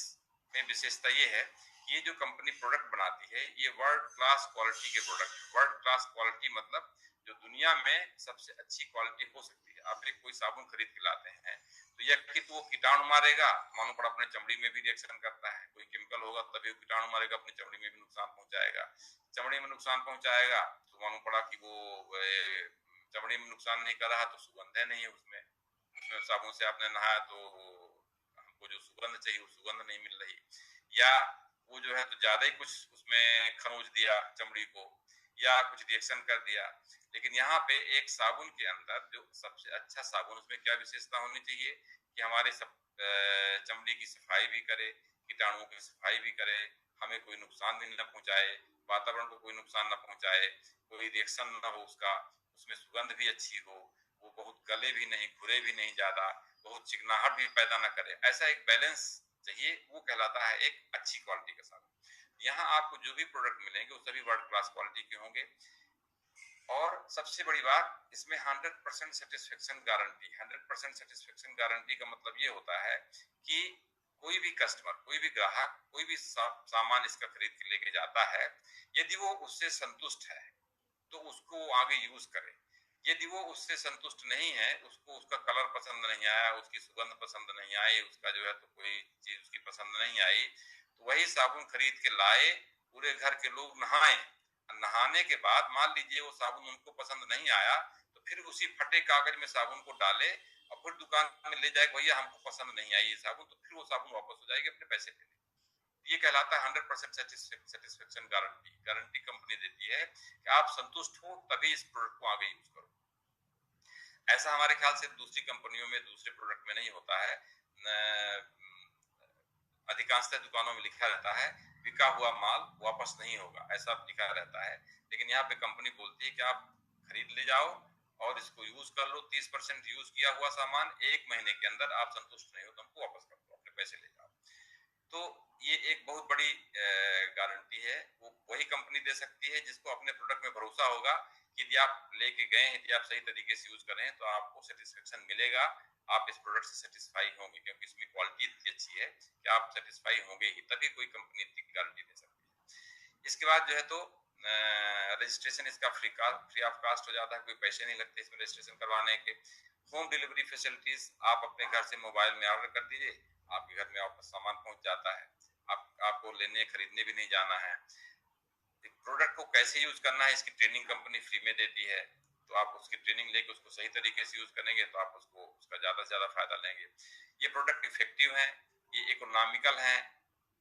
में विशेषता ये है ये जो कंपनी प्रोडक्ट बनाती है ये वर्ल्ड क्लास क्वालिटी के प्रोडक्ट। वर्ल्ड क्लास क्वालिटी मतलब जो दुनिया में सबसे अच्छी क्वालिटी हो सकती है। आप एक कोई साबुन खरीद के लाते हैं तो यह कि तो वो कीटाणु मारेगा, मानो पड़ा अपने चमड़ी में भी रिएक्शन करता है, कोई केमिकल होगा तभी वो कीटाणु मारेगा, अपनी चमड़ी में भी नुकसान पहुंचाएगा। चमड़ी में नुकसान पहुंचाएगा तो मालूम पड़ा कि वो चमड़ी में नुकसान नहीं कर रहा तो सुगंध है नहीं है उसमें, उसमें साबुन से आपने नहाया तो हमको जो सुगंध चाहिए वो सुगंध नहीं मिल रही, या वो जो है तो ज्यादा ही कुछ उसमें खरोच दिया चमड़ी को, या कुछ रिएक्शन कर दिया। लेकिन यहाँ पे एक साबुन के अंदर जो सबसे अच्छा साबुन, उसमें क्या विशेषता होनी चाहिए कि हमारे सब चमड़ी की सफाई भी करे, कीटाणुओं की सफाई भी करे, हमें कोई नुकसान भी न पहुंचाए, वातावरण को कोई नुकसान न पहुंचाए, कोई रिएक्शन न हो उसका, उसमें सुगंध भी अच्छी हो, वो बहुत गले भी नहीं, घुरे भी नहीं ज्यादा, बहुत चिकनाहट भी पैदा न करे, ऐसा एक बैलेंस चाहिए, वो कहलाता है एक अच्छी क्वालिटी का साबुन। यहाँ आपको जो भी प्रोडक्ट मिलेंगे वो सभी वर्ल्ड क्लास क्वालिटी के होंगे। और सबसे बड़ी बात इसमें 100% सेटिस्फेक्शन गारंटी। 100% सेटिस्फेक्शन गारंटी का मतलब ये होता है कि कोई भी कस्टमर, कोई भी ग्राहक, कोई भी सामान इसका खरीद के लेके जाता है, यदि वो उससे संतुष्ट है तो उसको आगे यूज करे। यदि वो उससे संतुष्ट नहीं है, उसको उसका कलर पसंद नहीं आया, उसकी सुगंध पसंद नहीं आई, उसका जो है तो कोई चीज उसकी पसंद नहीं आई, तो वही साबुन खरीद के लाए, पूरे घर के लोग नहाए, नहाने के बाद मान लीजिए वो साबुन उनको पसंद नहीं आया तो फिर उसी फटे कागज में साबुन को डाले और फिर दुकान में ले जाए, भैया हमको पसंद नहीं आई ये साबुन, तो फिर वो साबुन वापस हो जाएगी, अपने पैसे ले लेंगे। ये कहलाता है 100% सेटिस्फेक्शन गारंटी। गारंटी कंपनी देती है कि आप संतुष्ट हो तभी इस प्रोडक्ट को आगे यूज करो। ऐसा हमारे ख्याल से दूसरी कंपनियों में, दूसरे प्रोडक्ट में नहीं होता है। अधिकांशतः दुकानों में लिखा रहता है बिका हुआ माल वापस नहीं होगा, ऐसा लिखा रहता है। लेकिन यहाँ पे कंपनी बोलती है कि आप खरीद ले जाओ और इसको यूज कर लो, 30% यूज किया हुआ सामान 1 महीने के अंदर आप संतुष्ट नहीं हो तो हमको वापस कर दो, अपने पैसे ले जाओ। तो ये एक बहुत बड़ी गारंटी है, वो वही कंपनी दे सकती है जिसको अपने प्रोडक्ट में भरोसा होगा कि यदि आप लेके गए हैं, यदि आप सही तरीके से यूज कर रहे हैं तो आपको सेटिस्फेक्शन मिलेगा, आप इस प्रोडक्ट से सेटिस्फाई होंगे, क्योंकि इसमें क्वालिटी इतनी अच्छी है कि आप सेटिस्फाई होंगे ही, तभी कोई कंपनी इतनी गारंटी दे सकती है। इसके बाद जो है तो रजिस्ट्रेशन इसका फ्री ऑफ कास्ट हो जाता है, कोई पैसे नहीं लगते इसमें रजिस्ट्रेशन करवाने के। होम डिलीवरी फैसिलिटीज, आप अपने घर से मोबाइल में ऑर्डर कर दीजिए, आपके घर में आपका सामान पहुंच जाता है, आपको लेने खरीदने भी नहीं जाना है। प्रोडक्ट को कैसे यूज करना है इसकी ट्रेनिंग कंपनी फ्री में देती है, तो आप उसकी ट्रेनिंग लेके उसको सही तरीके से यूज करेंगे तो आप उसको उसका ज्यादा से ज्यादा फायदा लेंगे। ये प्रोडक्ट इफेक्टिव है, ये इकोनॉमिकल है,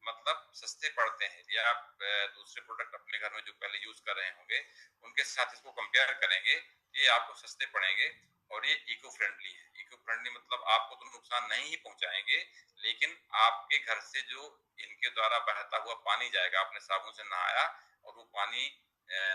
मतलब सस्ते पड़ते हैं। यदि आप दूसरे प्रोडक्ट अपने घर में जो पहले यूज कर रहे होंगे उनके साथ इसको कंपेयर करेंगे, ये आपको सस्ते पड़ेंगे और ये इको फ्रेंडली है। इको फ्रेंडली मतलब आपको तो नुकसान नहीं ही पहुंचाएंगे, लेकिन आपके घर से जो इनके द्वारा बहता हुआ पानी जाएगा, आपने साबुन से नहाया और वो पानी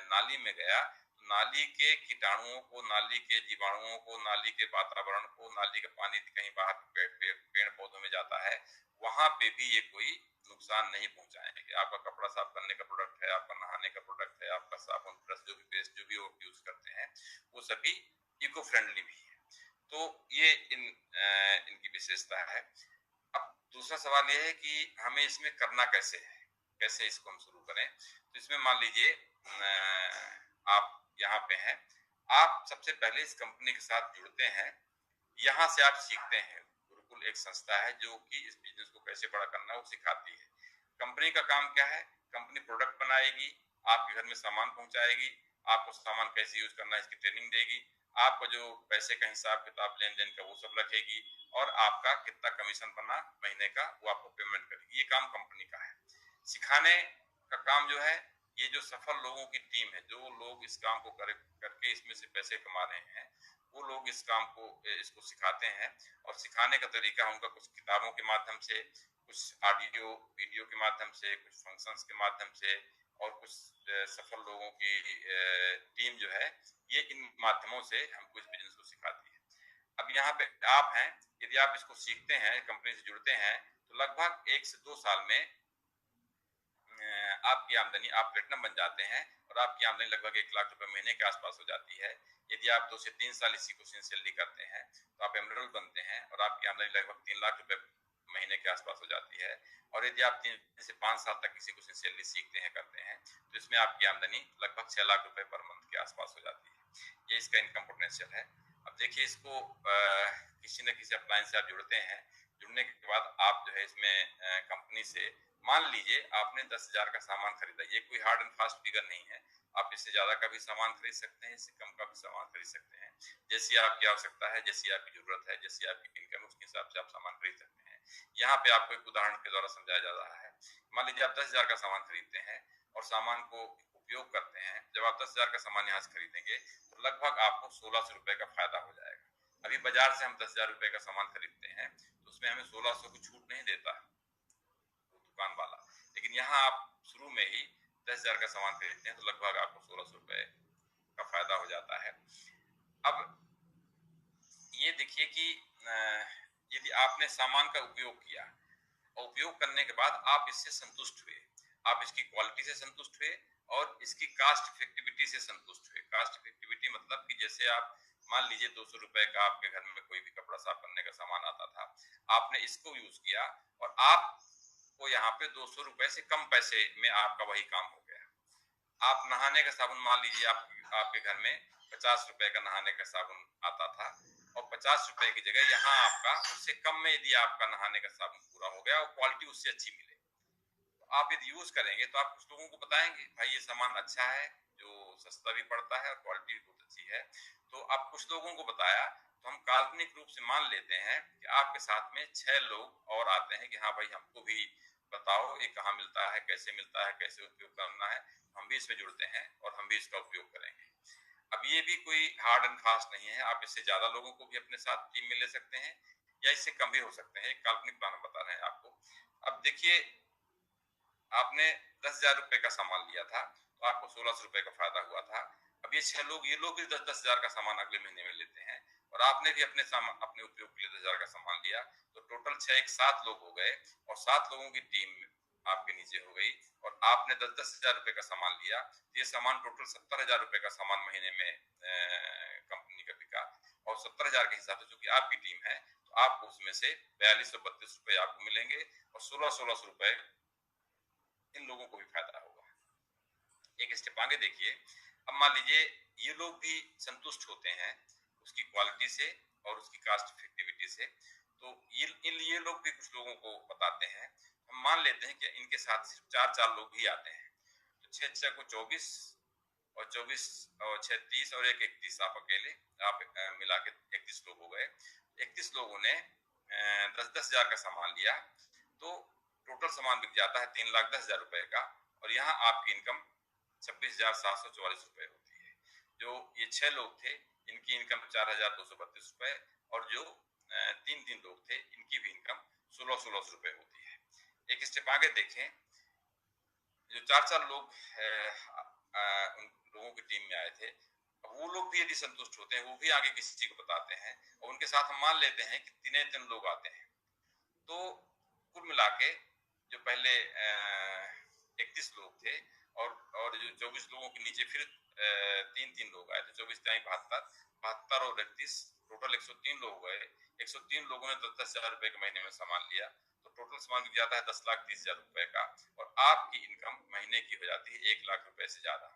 नाली में गया, तो नाली के कीटाणुओं को, नाली के जीवाणुओं को, नाली के वातावरण को, नाली का पानी कहीं बाहर पेड़ पौधों में जाता है, वहां पे भी ये कोई नुकसान नहीं पहुंचाएंगे। आपका कपड़ा साफ करने का प्रोडक्ट है, आपका नहाने का प्रोडक्ट है, आपका साबुन, ब्रश, जो भी पेस्ट जो भी यूज करते हैं वो सभी इको फ्रेंडली भी है। तो ये इनकी विशेषता है। अब दूसरा सवाल ये है कि हमें इसमें करना कैसे है, कैसे इसको हम शुरू करें। तो इसमें मान लीजिए आप यहाँ पे हैं, आप सबसे पहले इस कंपनी के साथ जुड़ते हैं, यहाँ से आप सीखते हैं। गुरुकुल एक संस्था है जो कि इस बिजनेस को कैसे बड़ा करना है वो सिखाती है। कंपनी का काम क्या है, कंपनी प्रोडक्ट बनाएगी, आपके घर में सामान पहुंचाएगी, आपको सामान कैसे यूज करना है इसकी ट्रेनिंग देगी, आपको जो पैसे का हिसाब किताब लेन देन का वो सब रखेगी, और आपका कितना कमीशन बना महीने का वो आपको पेमेंट करेगी। ये काम कंपनी का है। सिखाने का काम जो है, ये जो सफल लोगों की टीम है, जो लोग इस काम को करके इसमें से पैसे कमा रहे हैं, वो लोग इस काम को, इसको सिखाते हैं। और सिखाने का तरीका उनका कुछ किताबों के माध्यम से, कुछ ऑडियो वीडियो के माध्यम से, कुछ फंक्शंस के माध्यम से, और कुछ सफल लोगों की टीम जो है, ये इन माध्यमों से हमको इस बिजनेस को सिखाती है। अब यहाँ पे आप हैं, यदि आप इसको सीखते हैं, कंपनी से जुड़ते हैं, तो लगभग 1 से 2 साल में आपकी आमदनी, आप प्लेटिनम बन जाते हैं और आपकी आमदनी लगभग 1 लाख रुपए महीने के आसपास हो जाती है। यदि आप 2 से 3 साल इसी को सिंसियरली करते हैं तो आप एमरल्ड बनते हैं और आपकी आमदनी लगभग 3 लाख रुपए महीने के आसपास हो जाती है। और यदि आप 3 से 5 साल तक किसी को सिंसियरली सीखते हैं, करते हैं, तो इसमें आपकी आमदनी लगभग 6 लाख रुपए पर मंथ के आसपास हो जाती है। ये इसका इनकम पोटेंशियल है। अब देखिए, इसको किसी न किसी अप्लायंस से आप जुड़ते हैं। जुड़ने के बाद आप जो है इसमें कंपनी से, मान लीजिए आपने 10,000 का सामान खरीदा, ये कोई हार्ड एंड फास्ट फिगर नहीं है। आप इससे ज्यादा का भी सामान खरीद सकते हैं, इससे कम का भी सामान खरीद सकते हैं। जैसी आपकी आवश्यकता है, जैसी आपकी जरूरत है, जैसी आपकी इनकम, उसके हिसाब से आप सामान खरीद सकते हैं। यहाँ पे आपको एक उदाहरण के द्वारा समझाया जा रहा है। मान लीजिए आप 10,000 का सामान खरीदते हैं और सामान को उपयोग करते हैं। जब आप 10,000 का सामान यहाँ से खरीदेंगे तो लगभग आपको 1,600 रुपए का फायदा हो जाएगा। अभी बाजार से हम 10,000 रुपए का सामान खरीदते हैं तो उसमें हमें 1,600 की छूट नहीं देता वो दुकान वाला, लेकिन यहाँ आप शुरू में ही 10,000 का सामान खरीदते हैं तो लगभग आपको 1,600 रुपए का फायदा हो जाता है। अब ये देखिए कि यदि आपने सामान का उपयोग किया और उपयोग करने के बाद आप इससे संतुष्ट हुए, आप इसकी क्वालिटी से संतुष्ट हुए और इसकी कास्ट इफेक्टिविटी से संतुष्ट हुए। कास्ट इफेक्टिविटी मतलब कि जैसे आप मान लीजिए 200 रुपए का आपके घर में कोई भी कपड़ा साफ करने का सामान आता था, आपने इसको यूज किया और आपको यहाँ पे 200 रुपए से कम पैसे में आपका वही काम हो गया। आप नहाने का साबुन, मान लीजिए आपके घर में 50 रुपए का नहाने का साबुन आता था और 50 रुपए की जगह यहाँ आपका उससे कम में यदि आपका नहाने का साबुन पूरा हो गया और क्वालिटी उससे अच्छी मिले, तो आप यदि यूज करेंगे तो आप कुछ लोगों को बताएंगे भाई ये सामान अच्छा है, जो सस्ता भी पड़ता है और क्वालिटी भी बहुत अच्छी है। तो आप कुछ लोगों को बताया तो हम काल्पनिक रूप से मान लेते हैं कि आपके साथ में 6 लोग और आते हैं कि हाँ भाई हमको भी बताओ ये कहाँ मिलता है, कैसे उपयोग करना है। हम भी इसमें जुड़ते हैं और हम भी इसका उपयोग करेंगे। अब ये भी कोई हार्ड एंड फास्ट नहीं है, आप इससे ज्यादा लोगों को भी अपने साथ टीम में ले सकते हैं या इससे कम भी हो सकते हैं। एक काल्पनिक प्लान बता रहे हैं आपको। अब देखिए, आपने 10,000 रुपए का सामान लिया था तो आपको 1,600 रुपए का फायदा हुआ था। अब ये 6 लोग, ये लोग भी 10,000 का सामान अगले महीने में लेते हैं और आपने भी अपने उपयोग के लिए 10,000 का सामान लिया, तो टोटल 6 एक 7 लोग हो गए और 7 लोगों की टीम आपके नीचे हो गई और आपने 10,000 रुपए का सामान लिया। ये सामान टोटल 70,000 रुपए का सामान महीने में कंपनी का बिका और 70,000 के हिसाब से चूंकि आपकी टीम है तो आपको उसमें से 4232 रुपए आपको मिलेंगे और 1600 रुपए इन लोगों को भी फायदा होगा। एक स्टेप आगे देखिए। अब मान लीजिए ये लोग भी संतुष्ट होते हैं उसकी क्वालिटी से और उसकी कास्ट इफेक्टिविटी से, तो ये लोग भी कुछ लोगों को बताते हैं। हम मान लेते हैं कि इनके साथ सिर्फ 4 लोग ही आते हैं, तो 6 को 24 और 24 और 6 30 और 1 31, आप अकेले आप मिला के 31 लोग हो गए। 31 लोगों ने 10,000 का सामान लिया तो टोटल सामान बिक जाता है 3,10,000 रुपए का और यहाँ आपकी इनकम 26,744 रुपए होती है। जो ये 6 लोग थे इनकी इनकम 4,232 रुपए और जो 3 लोग थे इनकी भी इनकम 1600 रुपए होती है। एक स्टेप आगे देखें। जो 4 लोग उन लोगों की टीम में आए थे, वो लोग भी यदि संतुष्ट होते हैं वो भी आगे किसी को बताते हैं और उनके साथ हम मान लेते हैं कि 3 लोग आते हैं, तो कुल मिला के जो पहले 31 लोग थे और जो 24 लोगों के नीचे फिर 3 लोग आए थे, 24 3 72 और 31 टोटल 103 लोग गए। 103 लोगों ने 10,000 रुपए के महीने में सामान लिया तो टोटल सामान बिक जाता है 10,30,000 रुपए का और आपकी इनकम महीने की हो जाती है 1 लाख रुपए से ज्यादा।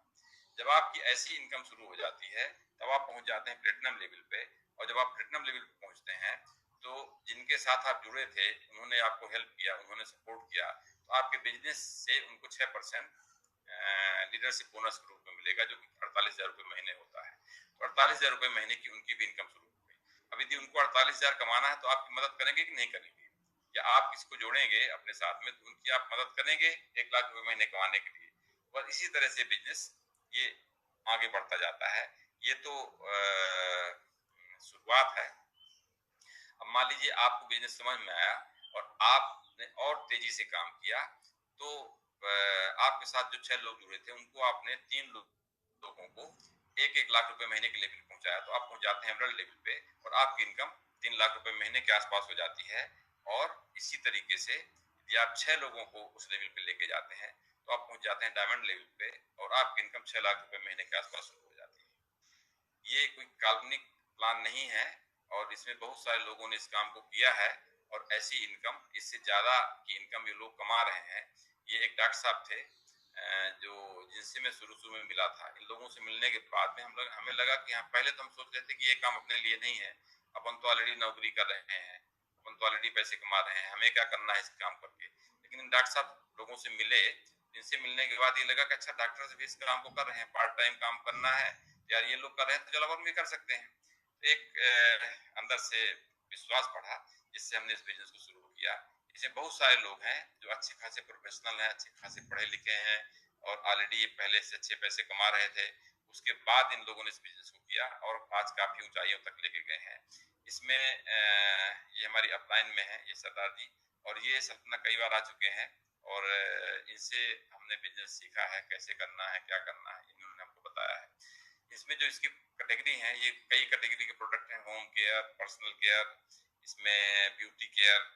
जब आपकी ऐसी इनकम शुरू हो जाती है तब आप पहुंच जाते हैं प्लेटिनम लेवल पे और जब आप प्लेटिनम लेवल पे पहुंचते हैं तो जिनके साथ आप जुड़े थे उन्होंने आपको हेल्प किया, उन्होंने सपोर्ट किया, तो आपके बिजनेस से उनको 6% लीडरशिप बोनस के रूप में मिलेगा जो कि 48,000 रुपए महीने होता है। तो 48,000 रुपए महीने की उनकी भी इनकम शुरू हो गई। अब यदि उनको 48,000 कमाना है तो आपकी मदद करेंगे कि नहीं करेंगे, या आप किसको जोड़ेंगे अपने साथ में तो उनकी आप मदद करेंगे 1 लाख रुपए महीने कमाने के लिए। और इसी तरह से बिजनेस ये आगे बढ़ता जाता है। ये तो शुरुआत है। अब मान लीजिए आपको बिजनेस समझ में आया और आपने और तेजी से काम किया तो आपके साथ जो 6 लोग जुड़े थे उनको आपने 3 लोगों को 1-1 लाख रुपए महीने के लेवल पहुंचाया तो आप पहुंच जाते हैं एमरल्ड लेवल पे और आपकी इनकम 3 लाख रुपए महीने के आसपास हो जाती है। और इसी तरीके से यदि आप 6 लोगों को उस लेवल पे लेके जाते हैं तो आप पहुंच जाते हैं डायमंड लेवल पे और आपकी इनकम 6 लाख रुपए महीने के आसपास हो जाती है। ये कोई काल्पनिक प्लान नहीं है और इसमें बहुत सारे लोगों ने इस काम को किया है और ऐसी इनकम, इससे ज़्यादा की इनकम ये लोग कमा रहे हैं। ये एक डॉक्टर साहब थे जो जिनसे मैं शुरू में मिला था। इन लोगों से मिलने के बाद में हमें लगा कि हाँ, पहले तो हम सोच रहे थे कि ये काम अपने लिए नहीं है, अपन तो ऑलरेडी नौकरी कर रहे हैं, अपन तो ऑलरेडी पैसे कमा रहे हैं, हमें क्या करना है इस काम करके। लेकिन इन डॉक्टर साहब लोगों से मिले, जिनसे मिलने के बाद ये लगा कि अच्छा, डॉक्टर भी इस काम को कर रहे हैं, पार्ट टाइम काम करना है यार, ये लोग कर रहे हैं तो चलो अपन भी कर सकते हैं। तो एक अंदर से विश्वास बढ़ा, जिससे हमने इस बिजनेस को शुरू किया। इसे बहुत सारे लोग हैं जो अच्छे खासे प्रोफेशनल हैं, अच्छे खासे पढ़े लिखे हैं और ऑलरेडी ये पहले से अच्छे पैसे कमा रहे थे। उसके बाद इन लोगों ने इस बिजनेस को किया और आज काफी ऊंचाइयों तक लेके गए हैं। इसमें ये हमारी अपलाइन में है, ये सरदार जी, और ये सपना कई बार आ चुके हैं और इनसे हमने बिजनेस सीखा है, कैसे करना है, क्या करना है, इन्होंने हमको बताया है। इसमें जो इसकी कैटेगरी है, ये कई कैटेगरी के प्रोडक्ट हैं, होम केयर, पर्सनल केयर, इसमें ब्यूटी केयर,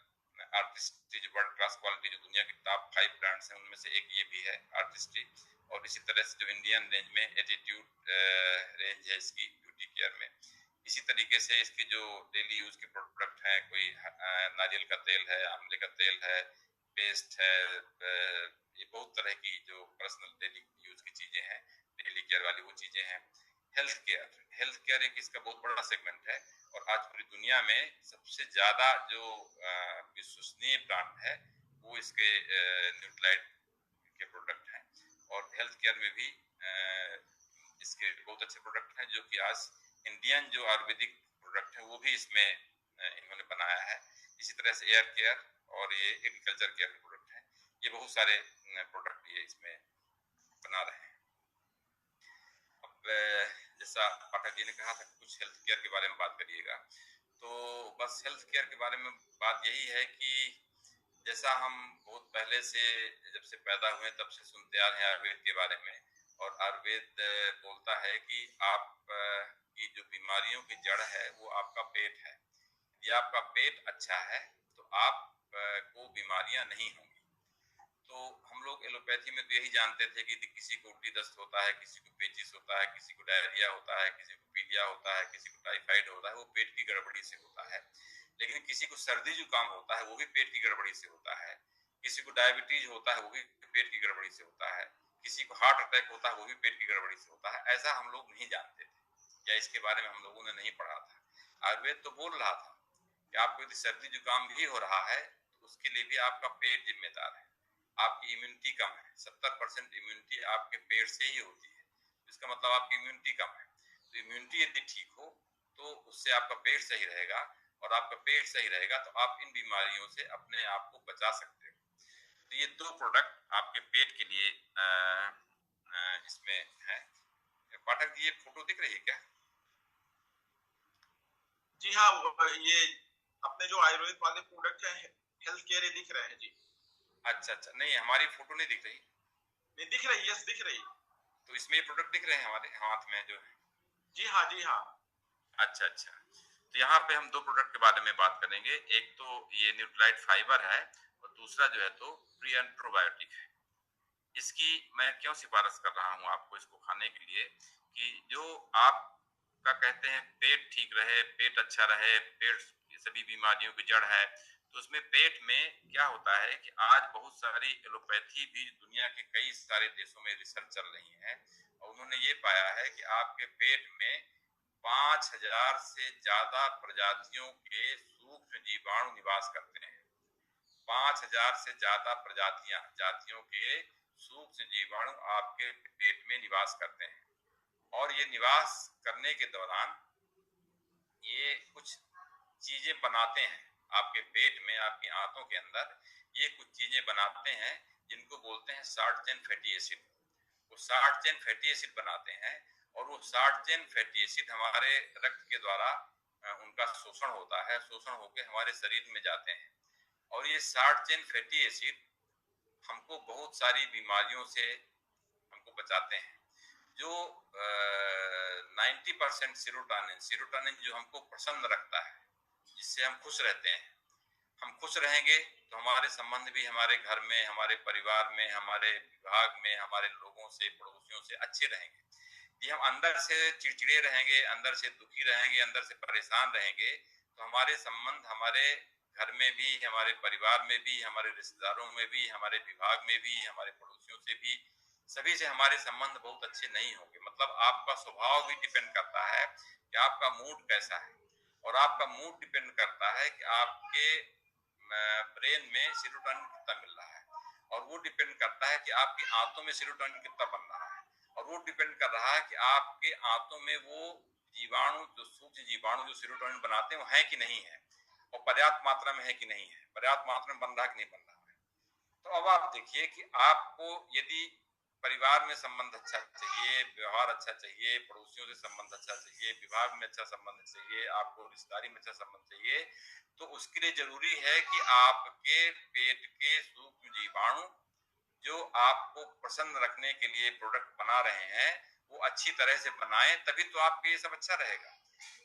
आर्टिस्ट्री जो वर्ल्ड क्लास क्वालिटी, जो दुनिया की टॉप 5 ब्रांड्स हैं उनमें से एक ये भी है आर्टिस्ट्री। और इसी तरह से जो इंडियन रेंज में एटीट्यूड रेंज है इसकी ब्यूटी केयर में। इसी तरीके से इसके जो डेली यूज के प्रोडक्ट हैं, कोई नारियल का तेल है, आंवले का तेल है, पेस्ट है, ये बहुत तरह की जो पर्सनल डेली यूज की चीजें हैं, डेली केयर वाली वो चीजें हैं। हेल्थ केयर एक इसका बहुत बड़ा सेगमेंट है और आज पूरी दुनिया में सबसे ज्यादा जो विश्वसनीय ब्रांड है वो इसके न्यूट्रालाइट के प्रोडक्ट हैं। और हेल्थ केयर में भी इसके बहुत अच्छे प्रोडक्ट हैं, जो कि आज इंडियन जो आयुर्वेदिक प्रोडक्ट है वो भी इसमें इन्होंने बनाया है। इसी तरह से एयर केयर और ये एग्रीकल्चर केयर के प्रोडक्ट हैं। ये बहुत सारे प्रोडक्ट ये इसमें बना रहे हैं। अब जैसा पाठक जी ने कहा था कुछ हेल्थ केयर के बारे में बात करिएगा, तो बस हेल्थ केयर के बारे में बात यही है कि जैसा हम बहुत पहले से, जब से पैदा हुए तब से सुनते आ रहे हैं आयुर्वेद के बारे में, और आयुर्वेद बोलता है कि आप की जो बीमारियों की जड़ है वो आपका पेट है। यदि आपका पेट अच्छा है तो आप को बीमारियां नहीं होंगी। तो हम लोग एलोपैथी में तो यही जानते थे कि किसी को उल्टी दस्त होता है, किसी को पेचिस होता है, किसी को डायरिया होता है, किसी को पीलिया होता है, किसी को टाइफाइड होता है, वो पेट की गड़बड़ी से होता है। लेकिन किसी को सर्दी जुकाम होता है, वो भी पेट की गड़बड़ी से होता है। किसी को डायबिटीज होता है, वो भी पेट की गड़बड़ी से होता है। किसी को हार्ट अटैक होता है, वो भी पेट की गड़बड़ी से होता है। ऐसा हम लोग नहीं जानते थे या इसके बारे में हम लोगों ने नहीं पढ़ा था। आयुर्वेद तो बोल रहा था कि आपको यदि सर्दी जुकाम भी हो रहा है तो उसके लिए भी आपका पेट जिम्मेदार है। आपकी इम्यूनिटी कम है, 70% इम्यूनिटी आपके पेट से ही होती है, इसका मतलब आपकी इम्यूनिटी कम है। तो इम्यूनिटी यदि ठीक हो तो उससे आपका पेट सही रहेगा, और आपका पेट सही रहेगा तो आप इन बीमारियों से अपने आप को बचा सकते हो। तो ये दो प्रोडक्ट आपके पेट के लिए इसमें है। पाठक जी, ये फोटो दिख रही है क्या? जी हाँ, ये अपने जो आयुर्वेद वाले प्रोडक्ट है हेल्थ केयर, ये दिख रहे हैं जी। अच्छा अच्छा, नहीं हमारी फोटो नहीं दिख रही। नहीं दिख रही, यस दिख रही। तो इसमें ये प्रोडक्ट दिख रहे हैं हमारे हाथ में जो है? जी हाँ, जी हाँ। अच्छा अच्छा, तो यहाँ पे हम दो प्रोडक्ट के बारे में बात करेंगे। एक तो ये न्यूट्रालाइट फाइबर है और दूसरा जो है तो प्रीएंट्रोबायोटिक है। इसकी मैं क्यों सिफारिश कर रहा हूँ आपको इसको खाने के लिए, कि जो आपका कहते हैं पेट ठीक रहे, पेट अच्छा रहे, पेट की सभी बीमारियों की जड़ है, तो उसमें पेट में क्या होता है कि आज बहुत सारी एलोपैथी भी दुनिया के कई सारे देशों में रिसर्च चल रही है और उन्होंने ये पाया है कि आपके पेट में 5000 से ज्यादा प्रजातियों के सूक्ष्म जीवाणु निवास करते हैं। 5000 से ज्यादा जातियों के सूक्ष्म जीवाणु आपके पेट में निवास करते हैं। और ये निवास करने के दौरान ये कुछ चीजें बनाते हैं आपके पेट में, आपकी आंतों के अंदर ये कुछ चीजें बनाते हैं जिनको बोलते हैं शॉर्ट चेन फैटी एसिड। वो शॉर्ट चेन फैटी एसिड बनाते हैं और वो शॉर्ट चेन फैटी एसिड हमारे रक्त के द्वारा उनका शोषण होता है, शोषण होकर हमारे शरीर में जाते हैं। और ये शॉर्ट चेन फैटी एसिड हमको बहुत सारी बीमारियों से हमको बचाते हैं। जो 90% सीरोटोनिन जो हमको प्रसन्न रखता है, जिससे हम खुश रहते हैं। हम खुश रहेंगे तो हमारे संबंध भी हमारे घर में, हमारे परिवार में, हमारे विभाग में, हमारे लोगों से, पड़ोसियों से अच्छे रहेंगे। ये हम अंदर से चिड़चिड़े रहेंगे, अंदर से दुखी रहेंगे, अंदर से परेशान रहेंगे, तो हमारे संबंध हमारे घर में भी, हमारे परिवार में भी, हमारे रिश्तेदारों में भी, हमारे विभाग में भी, हमारे पड़ोसियों से भी, सभी से हमारे संबंध बहुत अच्छे नहीं होंगे। मतलब आपका स्वभाव भी डिपेंड करता है कि आपका मूड कैसा है, और आपका मूड डिपेंड करता है कि आपके ब्रेन में सेरोटोनिन कितना मिल रहा है, और वो डिपेंड करता है कि आपकी आंतों में सेरोटोनिन कितना बन रहा है, और वो डिपेंड कर रहा है कि आपके आंतों में वो जीवाणु, जो सूक्ष्म जीवाणु जो सेरोटोनिन बनाते हैं, वो है कि नहीं है, और पर्याप्त मात्रा में है कि नहीं है, पर्याप्त मात्रा में बन रहा है कि नहीं बन रहा है। तो अब आप देखिए कि आपको यदि परिवार में संबंध अच्छा चाहिए, व्यवहार अच्छा चाहिए, पड़ोसियों से संबंध अच्छा चाहिए, विभाग में अच्छा संबंध चाहिए, आपको रिश्तेदारी में अच्छा संबंध चाहिए, तो उसके लिए जरूरी है कि आपके पेट के सूक्ष्म जीवाणु जो आपको प्रसन्न रखने के लिए प्रोडक्ट बना रहे हैं, वो अच्छी तरह से बनाएं, तभी तो आपके ये सब अच्छा रहेगा।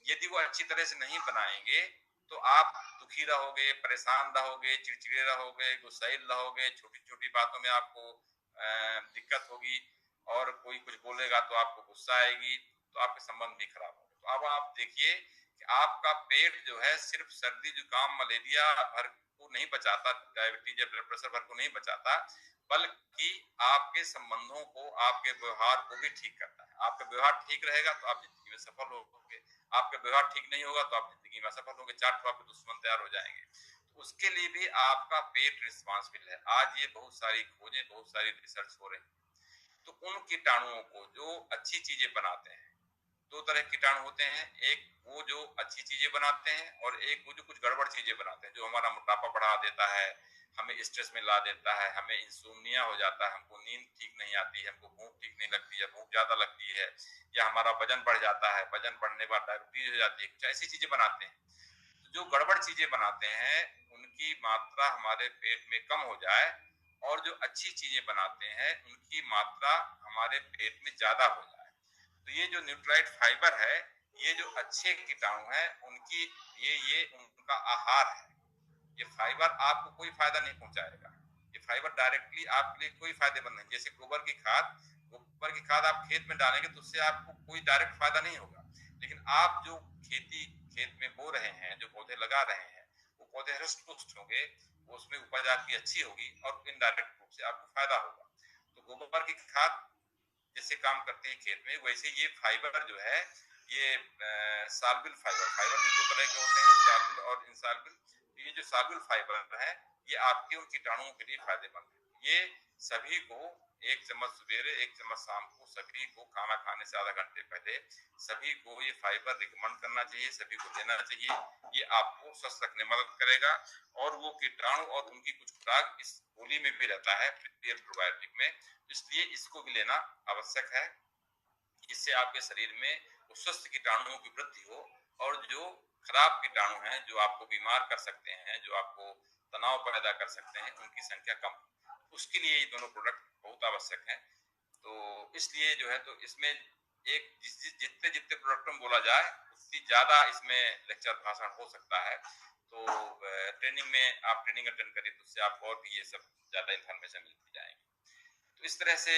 यदि वो अच्छी तरह से नहीं बनाएंगे तो आप दुखी रहोगे, परेशान रहोगे, चिड़चिड़े रहोगे, गुस्सैल रहोगे, छोटी छोटी बातों में आपको दिक्कत होगी, और कोई कुछ बोलेगा तो आपको गुस्सा आएगी, तो आपके संबंध भी खराब होंगे। तो अब आप देखिए कि आपका पेट जो है सिर्फ सर्दी जुकाम मलेरिया भर को नहीं बचाता, डायबिटीज या ब्लड प्रेशर भर को नहीं बचाता, बल्कि आपके संबंधों को, आपके व्यवहार को भी ठीक करता है। आपका व्यवहार ठीक रहेगा तो आप जिंदगी में सफल होंगे, आपका व्यवहार ठीक नहीं होगा तो आप जिंदगी में असफल होंगे, 4 आपके दुश्मन तैयार हो जाएंगे। तो उसके लिए भी आपका पेट रिस्पॉन्सिबल है। आज ये बहुत सारी खोजें, बहुत सारी रिसर्च हो रही है। तो उन कीटाणुओं को जो अच्छी चीजें बनाते हैं, 2 तरह के कीटाणु होते हैं, एक वो जो अच्छी चीजें बनाते हैं, और एक वो जो कुछ गड़बड़ चीजें बनाते हैं, जो हमारा मोटापा बढ़ा देता है, हमें स्ट्रेस में ला देता है, हमें इंसोम्निया हो जाता है, हमको नींद ठीक नहीं आती है, हमको भूख ठीक नहीं लगती है, भूख ज्यादा लगती है, या हमारा वजन बढ़ जाता है, वजन बढ़ने के बाद डायबिटीज हो जाती है, कुछ ऐसी चीजें बनाते हैं। तो जो गड़बड़ चीजें बनाते हैं उनकी मात्रा हमारे पेट में कम हो जाए, और जो अच्छी चीजें बनाते हैं उनकी मात्रा हमारे पेट में ज्यादा हो जाए। तो ये जो न्यूट्राइट फाइबर है, ये जो अच्छे कीटाणु हैं उनकी ये उनका आहार है। ये फाइबर आपको कोई फायदा नहीं पहुंचाएगा, ये फाइबर डायरेक्टली आपके लिए कोई फायदेमंद नहीं। जैसे गोबर की खाद आप खेत में डालेंगे तो उससे आपको कोई डायरेक्ट फायदा नहीं होगा, लेकिन आप जो खेत में बो रहे हैं, जो पौधे लगा रहे हैं, वो पौधे हृष्ट पुष्ट होंगे, वो उसमें उपज आपकी अच्छी होगी, और इनडायरेक्ट रूप से आपको फायदा होगा। तो गोबर की खाद जैसे काम करते हैं खेत में, वैसे ये फाइबर जो है, ये साल्बुल फाइबर भी 2 तरह के होते हैं, साल्बुल और इनसाल्बुल। ये जो साल्बुल फाइबर है, ये आपके उन कीटाणुओं के लिए फायदेमंद है। ये सभी को 1 चम्मच सवेरे, 1 चम्मच शाम को, सभी को खाना खाने से आधा घंटे पहले सभी को ये फाइबर रिकमेंड करना चाहिए, सभी को देना चाहिए। ये आपको स्वस्थ रखने में मदद करेगा, और वो कीटाणु और उनकी कुछ खुराक इस गोली में भी रहता है, प्रोबायोटिक में, इसलिए इसको भी लेना आवश्यक है। इससे आपके शरीर में स्वस्थ कीटाणुओं की वृद्धि हो, और जो खराब कीटाणु हैं जो आपको बीमार कर सकते हैं, जो आपको तनाव पैदा कर सकते हैं, उनकी संख्या कम। उसके लिए ये दोनों प्रोडक्ट बहुत आवश्यक हैं। तो इसलिए जो है, तो इसमें एक जितने जितने प्रोडक्ट में बोला जाए उतनी ज्यादा इसमें लेक्चर भाषण हो सकता है। तो ट्रेनिंग में आप ट्रेनिंग अटेंड करिए, तो उससे आपको और भी ये सब ज्यादा इन्फॉर्मेशन मिलती जाएगी। तो इस तरह से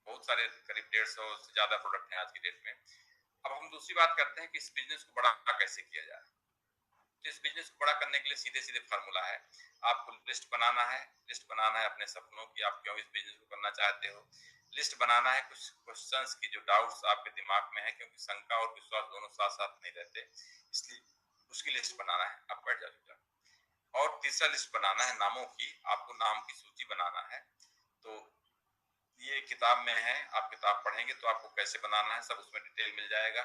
बहुत सारे करीब 150 से ज्यादा प्रोडक्ट हैं आज की डेट में। अब हम दूसरी बात करते हैं कि इस बिजनेस को बड़ा कैसे किया जाए। तो इस बिजनेस को बड़ा करने के लिए सीधे सीधे फार्मूला है, आपको लिस्ट बनाना है। लिस्ट बनाना है अपने सपनों की, आप क्यों इस बिजनेस को करना चाहते हो। लिस्ट बनाना है कुछ क्वेश्चंस की, जो डाउट्स आपके दिमाग में है, क्योंकि शंका और विश्वास दोनों साथ साथ नहीं रहते, इसलिए उसकी लिस्ट बनाना है। आप बैठ जाओ। और तीसरा लिस्ट बनाना है नामों की, आपको नाम की सूची बनाना है। तो ये किताब में है, आप किताब पढ़ेंगे तो आपको कैसे बनाना है सब उसमें डिटेल मिल जाएगा।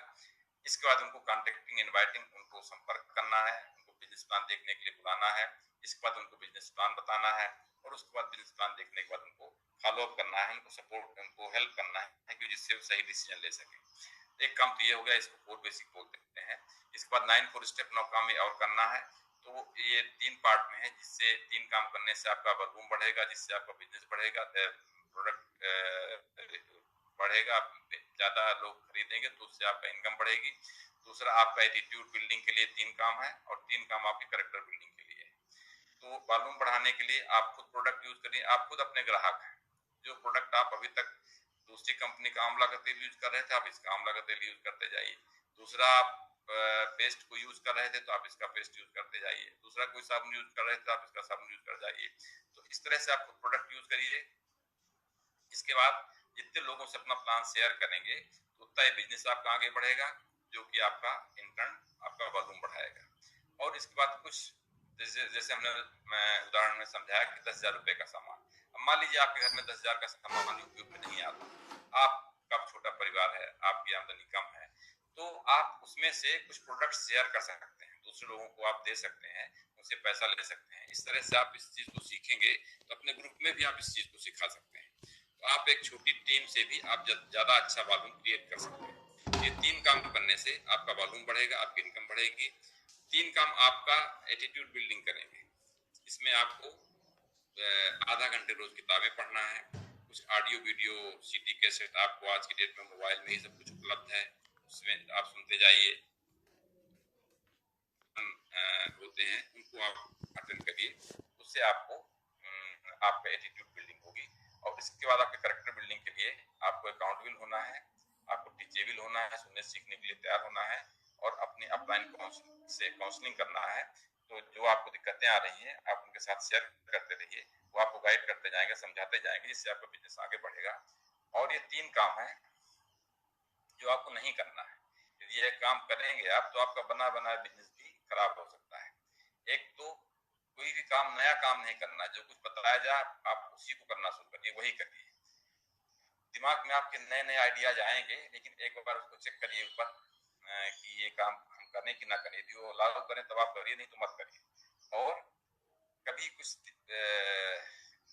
इसके बाद उनको कॉन्टेक्टिंग, इनवाइटिंग, उनको संपर्क करना है, उनको बिजनेस प्लान देखने के लिए बुलाना है। इसके बाद उनको बिजनेस प्लान बताना है, और उसके बाद बिजनेस प्लान देखने के बाद उनको फॉलो अप करना है, उनको सपोर्ट, उनको हेल्प करना है कि जिससे वो सही डिसीजन ले सके। एक काम तो ये हो गया, इसको 4 बेसिक बोल देते हैं। इसके बाद 9 4 स्टेप 9 काम और करना है। तो ये 3 पार्ट में है, जिससे 3 काम करने से आपका वॉल्यूम बढ़ेगा, जिससे आपका बिजनेस बढ़ेगा, प्रोडक्ट बढ़ेगा, ज्यादा लोग खरीदेंगे तो उससे आपका इनकम बढ़ेगी। दूसरा, आपका एटीट्यूड बिल्डिंग के लिए 3 काम है, और 3 काम आपके कैरेक्टर बिल्डिंग के लिए है। तो वॉल्यूम बढ़ाने के लिए आप खुद प्रोडक्ट यूज करिए, आप खुद अपने ग्राहक हैं। जो प्रोडक्ट आप अभी तक दूसरी कंपनी का आंवला का तेल यूज कर रहे थे, आप इसका आंवला का तेल यूज करते जाइए। दूसरा, आप पेस्ट को यूज कर रहे थे तो आप इसका पेस्ट यूज करते जाइए, दूसरा कोई साबुन यूज कर रहे थे तो आप इसका साबुन यूज कर जाइए। तो इस तरह से आप प्रोडक्ट यूज करिए। इसके बाद जितने लोगों से अपना प्लान शेयर करेंगे तो उतना ही बिजनेस आपका आगे बढ़ेगा, जो कि आपका इनकम, आपका वॉल्यूम बढ़ाएगा। और इसके बाद कुछ जैसे हमने उदाहरण में समझाया कि 10,000 रुपए का सामान, अब मान लीजिए आपके घर में 10,000 का सामान उपयोग में नहीं आता, आपका छोटा परिवार है, आपकी आमदनी कम है, तो आप उसमें से कुछ प्रोडक्ट शेयर कर सकते हैं, दूसरे लोगों को आप दे सकते हैं, उनसे पैसा ले सकते हैं। इस तरह से आप इस चीज को सीखेंगे तो अपने ग्रुप में भी आप इस चीज को सिखा सकते हैं। तो आप एक छोटी टीम से भी आप ज्यादा अच्छा वॉल्यूम क्रिएट कर सकते हैं। ये 3 काम करने से आपका वॉल्यूम बढ़ेगा, आपकी इनकम बढ़ेगी। 3 काम आपका एटीट्यूड बिल्डिंग करेंगे। इसमें आपको आधा घंटे रोज किताबें पढ़ना है, कुछ ऑडियो वीडियो सीडी कैसेट आपको आज की डेट में मोबाइल में ही सब कुछ उपलब्ध है, उसमें आप सुनते जाइए, होते हैं उनको आप अटेंड करिए, उससे आपको आपका एटीट्यूड बिल्डिंग होगी। और इसके बाद आपके कैरेक्टर बिल्डिंग के लिए आपको अकाउंटेबल होना है, आपको टीचेबल होना है, सुनने सीखने के लिए तैयार होना है, और अपनी अपलाइन से काउंसलिंग करना है। तो जो आपको दिक्कतें आ रही हैं आप उनके साथ शेयर करते रहिए, वो आपको गाइड करते जाएंगे, समझाते जाएंगे, जिससे आपका बिजनेस आगे बढ़ेगा। और ये 3 काम है जो आपको नहीं करना है। यदि ये काम करेंगे आप तो आपका बना बनाया बिजनेस भी खराब हो सकता है। एक तो कोई भी काम, नया काम नहीं करना, जो कुछ बताया जाए आप उसी को करना शुरू करिए, वही करिए। दिमाग में आपके नए नए आइडियाज आएंगे, लेकिन एक बार उसको चेक करिए ऊपर कि ये काम हम करें कि ना करें। यदि वो लागू करें तब आप करिए, नहीं तो मत करिए। और कभी कुछ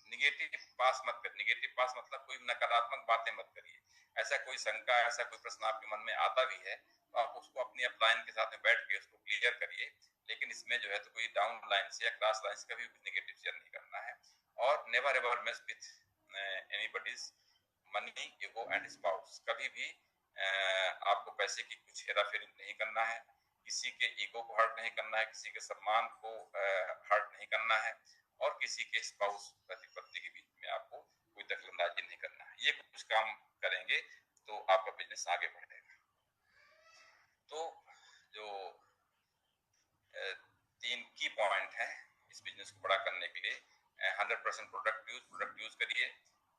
निगेटिव पास मत करिए। निगेटिव पास मतलब कोई नकारात्मक बातें मत करिए। ऐसा कोई शंका, ऐसा कोई प्रश्न आपके मन में आता भी है तो आप उसको अपनी अपलाइन के साथ में बैठ के उसको क्लियर करिए, लेकिन इसमें जो है तो कोई डाउन लाइन से या क्रॉस लाइन से कभी कुछ निगेटिव शेयर नहीं करना है। और never ever mess with anybody's money, ego and spouse. कभी भी आपको पैसे की कुछ हेराफेरी नहीं करना है, किसी के ईगो को हर्ट नहीं करना है, किसी के सम्मान को हर्ट नहीं करना है, और किसी के स्पाउस पति पत्नी के बीच में आपको कोई दखलंदाजी नहीं करना है। ये कुछ काम करेंगे तो आपका बिजनेस आगे बढ़ेगा। तो जो 3 की पॉइंट है इस बिजनेस को बड़ा करने के लिए, 100% प्रोडक्ट यूज करिए,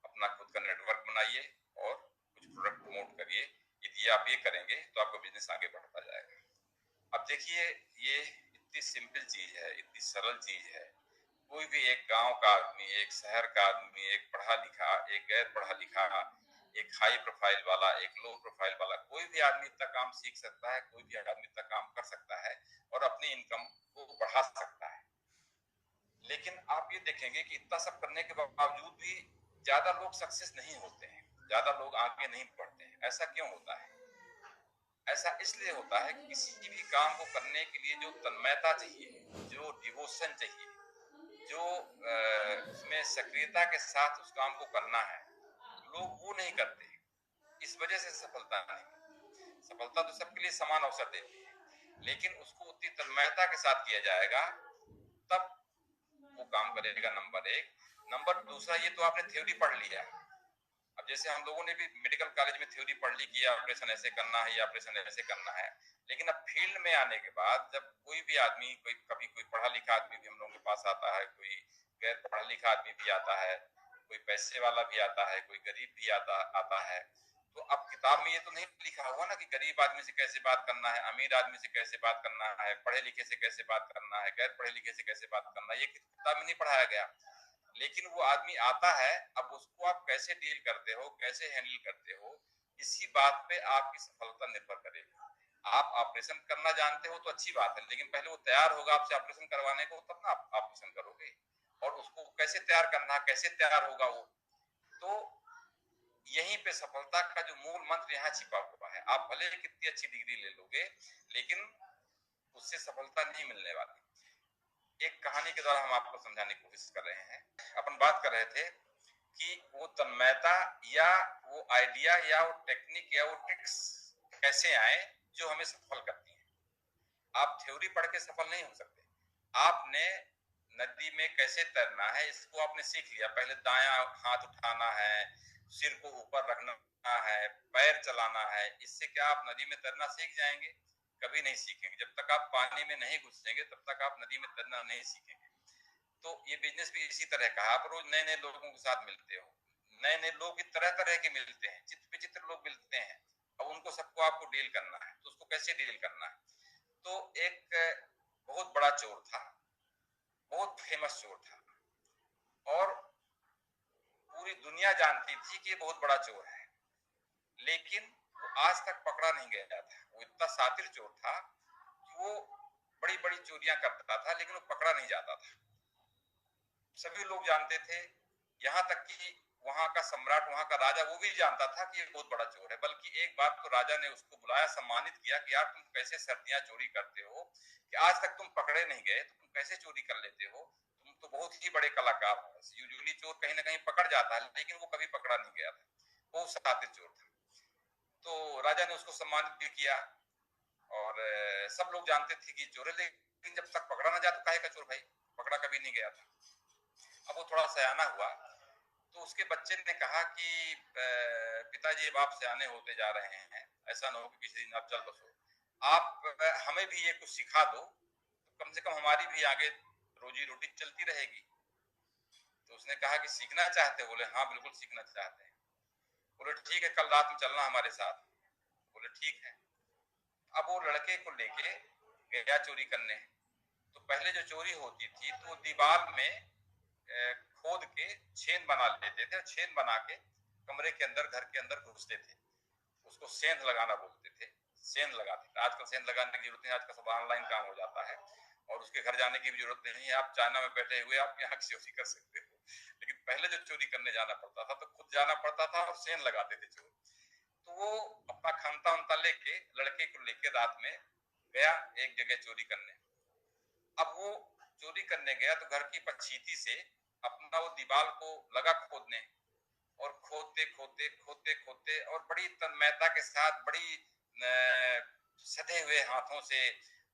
अपना खुद का नेटवर्क बनाइए, और कुछ प्रोडक्ट प्रमोट करिए। यदि आप ये करेंगे तो आपका बिजनेस आगे बढ़ता जाएगा। अब देखिए, ये इतनी सिंपल चीज है, इतनी सरल चीज है। कोई भी एक गांव का आदमी, एक शहर का आदमी, एक पढ़ा लिखा, एक गैर पढ़ा लिखा, एक हाई प्रोफाइल वाला, एक लो प्रोफाइल वाला, कोई भी आदमी इतना काम सीख सकता है, कोई भी आदमी इतना काम कर सकता है और अपनी इनकम को बढ़ा सकता है। लेकिन आप ये देखेंगे कि इतना सब करने के बावजूद भी ज्यादा लोग सक्सेस नहीं होते हैं, ज्यादा लोग आगे नहीं बढ़ते हैं। ऐसा क्यों होता है? ऐसा इसलिए होता है कि किसी भी काम को करने के लिए जो तन्मयता चाहिए, जो डिवोशन चाहिए, जो उसमें सक्रियता के साथ उस काम को करना है, लोग वो नहीं करते। इस वजह से सफलता नहीं। सफलता तो सबके लिए समान अवसर देती है, लेकिन उसको उतनी तन्मयता के साथ किया जाएगा तब वो काम करेगा, नंबर 1। नंबर दूसरा, ये तो आपने थ्योरी पढ़ लिया। अब जैसे हम लोगों ने भी मेडिकल कॉलेज में थ्योरी पढ़ ली कि ऑपरेशन ऐसे करना है या ऑपरेशन ऐसे करना है, लेकिन अब फील्ड में आने के बाद जब कोई भी आदमी, कभी कोई पढ़ा लिखा आदमी भी हम लोगों के पास आता है, कोई गैर पढ़ा लिखा आदमी भी आता है, कोई पैसे वाला भी आता है, कोई गरीब भी आता है। तो अब किताब में ये तो नहीं लिखा हुआ ना कि गरीब आदमी से कैसे बात करना है, अमीर आदमी से कैसे बात करना है, पढ़े लिखे से कैसे बात करना है, गैर पढ़े लिखे से कैसे बात करना है, ये किताब में नहीं पढ़ाया गया। लेकिन वो आदमी आता है, अब उसको आप कैसे डील करते हो, कैसे हैंडल करते हो, इसी बात पे आपकी सफलता निर्भर करेगी। आप ऑपरेशन करना जानते हो तो अच्छी बात है, लेकिन पहले वो तैयार होगा आपसे ऑपरेशन करवाने को, तब ना आप ऑपरेशन करोगे। और उसको कैसे तैयार करना, कैसे तैयार होगा वो, तो यहीं पे सफलता का जो मूल मंत्र यहाँ छिपा हुआ है। आप भले कितनी अच्छी डिग्री ले लोगे, लेकिन उससे सफलता नहीं मिलने वाली। एक कहानी के द्वारा हम आपको समझाने की कोशिश कर रहे हैं। अपन बात कर रहे थे कि वो तन्मयता या वो आइडिया या वो टेक्निक या वो ट्रिक्स कैसे आए जो हमें सफल करती हैं। आप थ्योरी पढ़ के सफल नहीं हो सकते। आपने नदी में कैसे तैरना है इसको आपने सीख लिया, पहले दायां हाथ उठाना है, सिर को ऊपर रखना है, पैर चलाना है, इससे क्या आप नदी में तैरना सीख जाएंगे? कभी नहीं सीखेंगे। जब तक आप पानी में नहीं घुसेंगे तब तक आप नदी में तैरना नहीं सीखेंगे। तो ये बिजनेस भी इसी तरह का, आप रोज नए नए लोगों के साथ मिलते हो, नए नए लोग तरह तरह के मिलते हैं, चित्र विचित्र लोग मिलते हैं। अब उनको सबको आपको डील करना है, तो उसको कैसे डील करना है। तो एक बहुत बड़ा चोर था, बहुत फेमस चोर था, और पूरी दुनिया जानती थी कि ये बहुत बड़ा चोर है, लेकिन वो आज तक पकड़ा नहीं गया था। वो इतना शातिर चोर था कि वो बड़ी बड़ी चोरियां करता था, लेकिन वो पकड़ा नहीं जाता था। सभी लोग जानते थे, यहाँ तक कि वहां का सम्राट, वहां का राजा, वो भी जानता था कि ये बहुत बड़ा चोर है। बल्कि एक बार तो राजा ने उसको बुलाया, सम्मानित किया कि यार तुम कैसे सर्दियां चोरी करते हो, कि आज तक तुम पकड़े नहीं गए, तो तुम कैसे चोरी कर लेते हो, तुम तो बहुत ही बड़े कलाकार हो। यूजुअली चोर कहीं ना कहीं पकड़ जाता है, लेकिन वो कभी पकड़ा नहीं गया था, बहुत शातिर चोर था। तो राजा ने उसको सम्मानित भी किया, और सब लोग जानते थे कि चोर है, लेकिन जब तक पकड़ा ना जाता, काहे का चोर भाई, पकड़ा कभी नहीं गया था। अब वो थोड़ा सयाना हुआ, तो उसके बच्चे ने कहा कि पिताजी अब आप सयाने होते जा रहे हैं, ऐसा ना हो कि किसी दिन आप चल बसो, आप हमें भी ये कुछ सिखा दो, तो कम से कम हमारी भी आगे रोजी रोटी चलती रहेगी। तो उसने कहा कि सीखना चाहते हो? बोले हाँ बिल्कुल सीखना चाहते हैं। बोले ठीक है, कल रात में चलना हमारे साथ। बोले ठीक है। अब वो लड़के को लेके गया चोरी करने। तो पहले जो चोरी होती थी तो दीवार में खोद के छेद बना लेते थे, छेद बना के कमरे के अंदर, घर के अंदर घुसते थे। उसको सेंध लगाना बोलते थे, सेंध लगाते थे। आजकल सेंध लगाने की जरूरत नहीं, आजकल सब ऑनलाइन काम हो जाता है, और उसके घर जाने की भी जरूरत नहीं है। आप चाइना में बैठे हुए आप यहाँ चोरी कर सकते हो, लेकिन पहले जो चोरी करने जाना पड़ता था तो खुद जाना पड़ता था और सेंध लगाते थे चोर। तो वो अपना खमता उमता लेके, लड़के को लेके रात में गया एक जगह चोरी करने। अब वो चोरी करने गया तो घर की पछीती से अपना वो दीवार को लगा खोदने, और खोदते खोदते खोदते खोदते, और बड़ी तन्मयता के साथ, बड़ी सधे हुए हाथों से,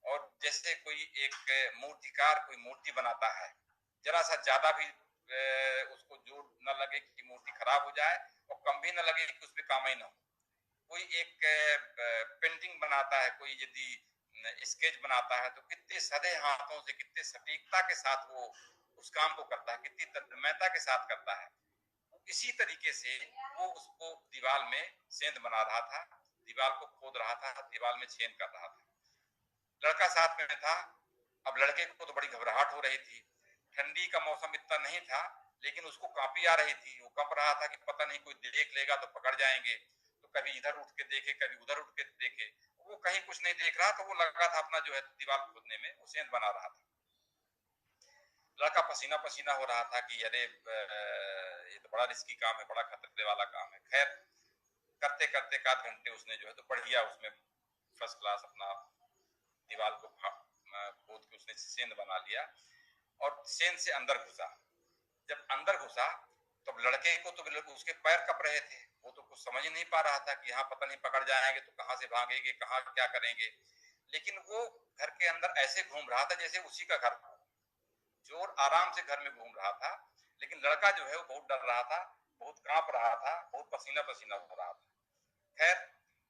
और जैसे कोई एक मूर्तिकार कोई मूर्ति बनाता है, जरा सा ज्यादा भी उसको जोर न लगे कि मूर्ति खराब हो जाए, और कम भी न लगे कि उसमें काम ही ना हो। कोई एक पेंटिंग बनाता है, कोई यदि स्केच बनाता है, तो कितने सधे हाथों से, कितने सटीकता के साथ वो उस काम को करता है, कितनी तन्मयता के साथ करता है। इसी तरीके से वो उसको दीवार में सेंध बना रहा था, दीवार को खोद रहा था, दीवार में छेद कर रहा था। लड़का साथ में था। अब लड़के को तो बड़ी घबराहट हो रही थी, ठंडी का मौसम इतना नहीं था, लेकिन उसको कांपी आ रही थी। वो कंप रहा था कि पता नहीं कोई देख लेगा तो पकड़ जाएंगे। तो कभी इधर उठ के देखे, कभी उधर उठ के देखे, वो कहीं कुछ नहीं देख रहा, तो वो लगा था अपना जो है दीवार खोदने में, वो सेंध बना रहा था। लड़का पसीना पसीना हो रहा था कि अरे ये तो बड़ा रिस्की काम है, बड़ा खतरे वाला काम है। खैर करते करते 1 घंटे उसने जो है तो बढ़िया उसमें फर्स्ट क्लास अपना दीवार को खोद के उसने सेंध बना लिया, और सेंध से अंदर घुसा। जब अंदर घुसा तो लड़के को तो उसके पैर कप रहे थे, वो तो कुछ समझ नहीं पा रहा था कि यहाँ पता नहीं पकड़ जाएंगे तो कहाँ से भागेंगे, कहाँ क्या करेंगे। लेकिन वो घर के अंदर ऐसे घूम रहा था जैसे उसी का घर था। चोर आराम से घर में घूम रहा था, लेकिन लड़का जो है वो बहुत डर रहा था, बहुत कांप रहा था, बहुत पसीना पसीना हो रहा था। खैर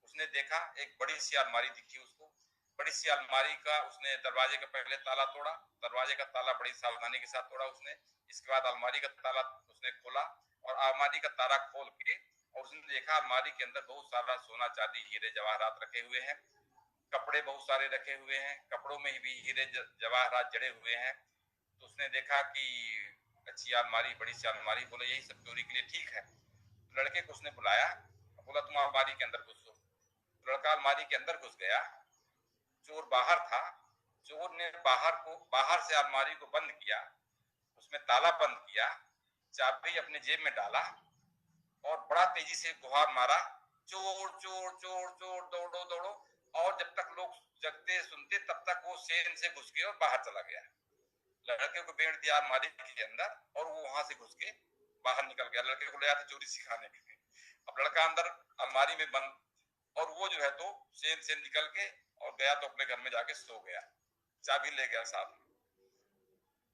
उसने देखा, एक बड़ी सी अलमारी दिखी उसको। बड़ी सी अलमारी का उसने दरवाजे का पहले ताला तोड़ा, दरवाजे का ताला बड़ी सावधानी के साथ तोड़ा उसने। इसके बाद अलमारी का ताला उसने खोला, और अलमारी का ताला खोल के और उसने देखा अलमारी के अंदर बहुत सारा सोना चांदी हीरे जवाहरात रखे हुए हैं, कपड़े बहुत सारे रखे हुए हैं, कपड़ों में भी हीरे जवाहरात जड़े हुए हैं। तो उसने देखा कि अच्छी अलमारी, बड़ी सी अलमारी, बोले यही सब चोरी के लिए ठीक है। तो लड़के को उसने बुलाया, बोला तुम अलमारी के अंदर घुसो। तो लड़का अलमारी के अंदर घुस गया। चोर बाहर था। चोर ने बाहर से अलमारी को बंद किया, उसमें ताला बंद किया, चाबी अपने जेब में डाला, और बड़ा तेजी से गुहार मारा, चोर चोर चोर चोर, दौड़ो दौड़ो। और जब तक लोग जगते सुनते तब तक वो सेन से घुस के और बाहर चला गया। लड़के को बेड़ दिया अलमारी के अंदर, और वो वहां से घुस के बाहर निकल गया। लड़के को ले आते चोरी सिखाने के लिए। अब लड़का अंदर अलमारी में बंद, और वो जो है तो सेन से निकल के और गया तो अपने घर में जाके सो गया, चाबी ले गया साथ में।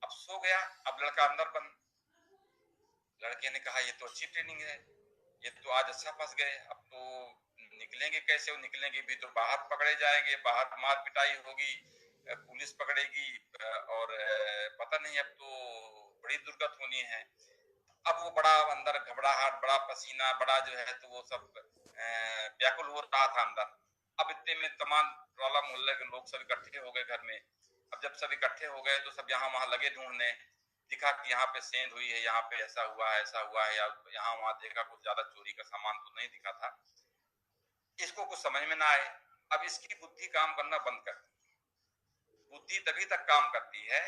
अब सो गया, अब लड़का अंदर बंद। लड़के ने कहा ये तो अच्छी ट्रेनिंग है, ये तो आज अच्छा फंस गए, अब तो निकलेंगे कैसे, वो निकलेंगे भी तो बाहर पकड़े जाएंगे, बाहर मार पिटाई होगी, पुलिस पकड़ेगी, और पता नहीं, अब तो बड़ी दुर्गत होनी है। अब वो बड़ा अंदर घबराहट, बड़ा पसीना, बड़ा जो है तो वो सब व्याकुल हो रहा था अंदर। अब इतने में तमाम टोला मोहल्ले के लोग सब इकट्ठे हो गए घर में। अब जब सब इकट्ठे हो गए तो सब यहाँ वहां लगे ढूंढने, दिखा कि यहाँ पे सेंध हुई है, यहाँ पे ऐसा हुआ है, ऐसा हुआ है, या यहाँ वहां देखा कुछ ज्यादा चोरी का सामान तो नहीं दिखा था। इसको कुछ समझ में ना आए। अब इसकी बुद्धि काम करना बंद कर दी। बुद्धि तभी तक काम करती है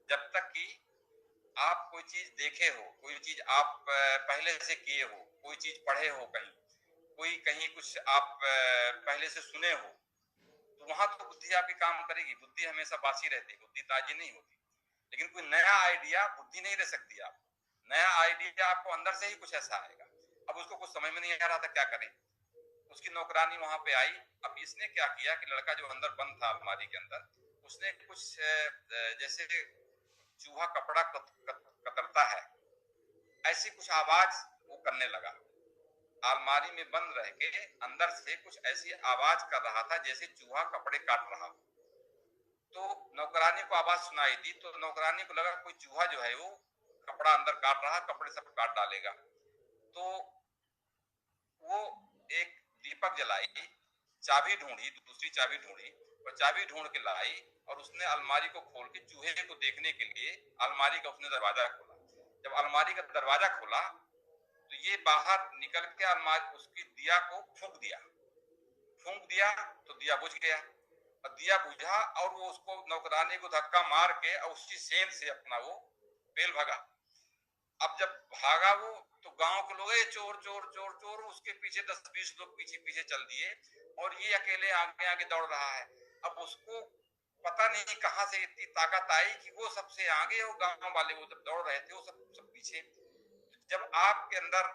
जब तक कि आप कोई चीज देखे हो, कोई चीज आप पहले से किए हो, कोई चीज पढ़े हो, कोई कहीं कुछ आप पहले से सुने हो, तो वहां तो बुद्धि आपकी काम करेगी। बुद्धि हमेशा बासी रहती है, बुद्धि ताजी नहीं होती। लेकिन कोई नया आइडिया बुद्धि नहीं रह सकती। आप नया आइडिया आपको अंदर से ही कुछ ऐसा आएगा। अब उसको कुछ समझ में नहीं आ रहा था क्या करें। उसकी नौकरानी वहां पे आई। अब इसने क्या किया कि लड़का जो अंदर बंद था अलमारी के अंदर, उसने कुछ जैसे चूहा कपड़ा कतरता है, ऐसी कुछ आवाज वो करने लगा। अलमारी में बंद रह के अंदर से कुछ ऐसी आवाज कर रहा था जैसे चूहा कपड़े काट रहा हो। तो नौकरानी को आवाज सुनाई दी, तो नौकरानी को लगा कोई चूहा जो है वो कपड़ा अंदर काट रहा, कपड़े सब काट डालेगा। तो वो एक दीपक जलाई, चाबी ढूंढी, दूसरी चाबी ढूंढी और चाबी ढूंढ के लाई, और उसने अलमारी को खोल के चूहे को देखने के लिए अलमारी का उसने दरवाजा खोला। जब अलमारी का दरवाजा खोला तो ये बाहर निकल के अलमारी उसकी दिया को फूंक दिया तो दिया बुझ गया। और दिया बुझा और वो उसको नौकरानी को धक्का मार के और उसकी सेंध से अपना वो पेल भागा। अब जब भागा वो, तो गांव के लोग चोर चोर चोर चोर, उसके पीछे 10-20 लोग पीछे पीछे चल दिए और ये अकेले आगे आगे दौड़ रहा है। अब उसको पता नहीं कहां से इतनी ताकत आई कि वो सबसे आगे और गांव वाले वो जब दौड़ रहे थे वो सब पीछे। जब आपके अंदर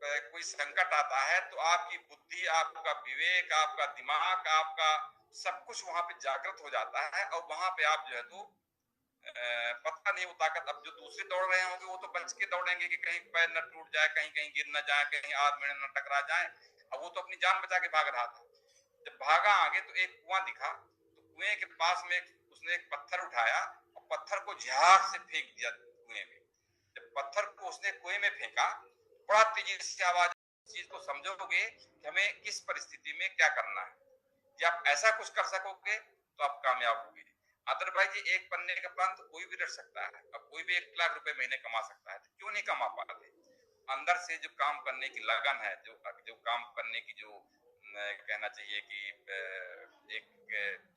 कोई संकट आता है तो आपकी बुद्धि, आपका विवेक, आपका दिमाग, आपका सब कुछ वहां पे जागृत हो जाता है, और वहां पे आप जो है तो पता नहीं वो ताकत। अब जो दूसरे दौड़ रहे होंगे वो तो बच के दौड़ेंगे कि कहीं पैर न टूट जाए, कहीं कहीं गिर न जाए, कहीं आग में न टकरा जाए। अब वो तो अपनी जान बचा के भाग रहा था। जब भागा आगे तो एक कुआं दिखा, तो कुएं के पास में उसने एक पत्थर उठाया और पत्थर को झाग से फेंक दिया कुएं में। जब पत्थर को उसने कुएं में फेंका, बड़ा तेजी से आवाज। चीज को समझोगे कि हमें किस परिस्थिति में क्या करना है, या आप ऐसा कुछ कर सकोगे तो आप कामयाब होगे। अदरवाइज एक पन्ने का प्लान तो कोई भी रख सकता है। अब कोई भी 1 लाख रुपए महीने कमा सकता है, तो क्यों नहीं कमा पाते। अंदर से जो काम करने की लगन है, जो काम करने की जो कहना चाहिए कि एक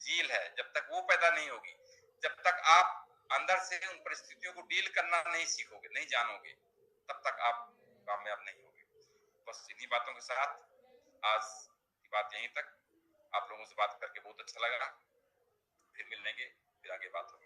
जील है, जब तक वो पैदा नहीं होगी, जब तक आप अंदर से उन परिस्थितियों को डील करना नहीं सीखोगे, नहीं जानोगे, तब तक आप कामयाब नहीं होगे। बस इन्हीं बातों के साथ आज की बात यहीं तक। आप लोगों से बात करके बहुत अच्छा लगा। फिर मिलेंगे, फिर आगे बात होगी।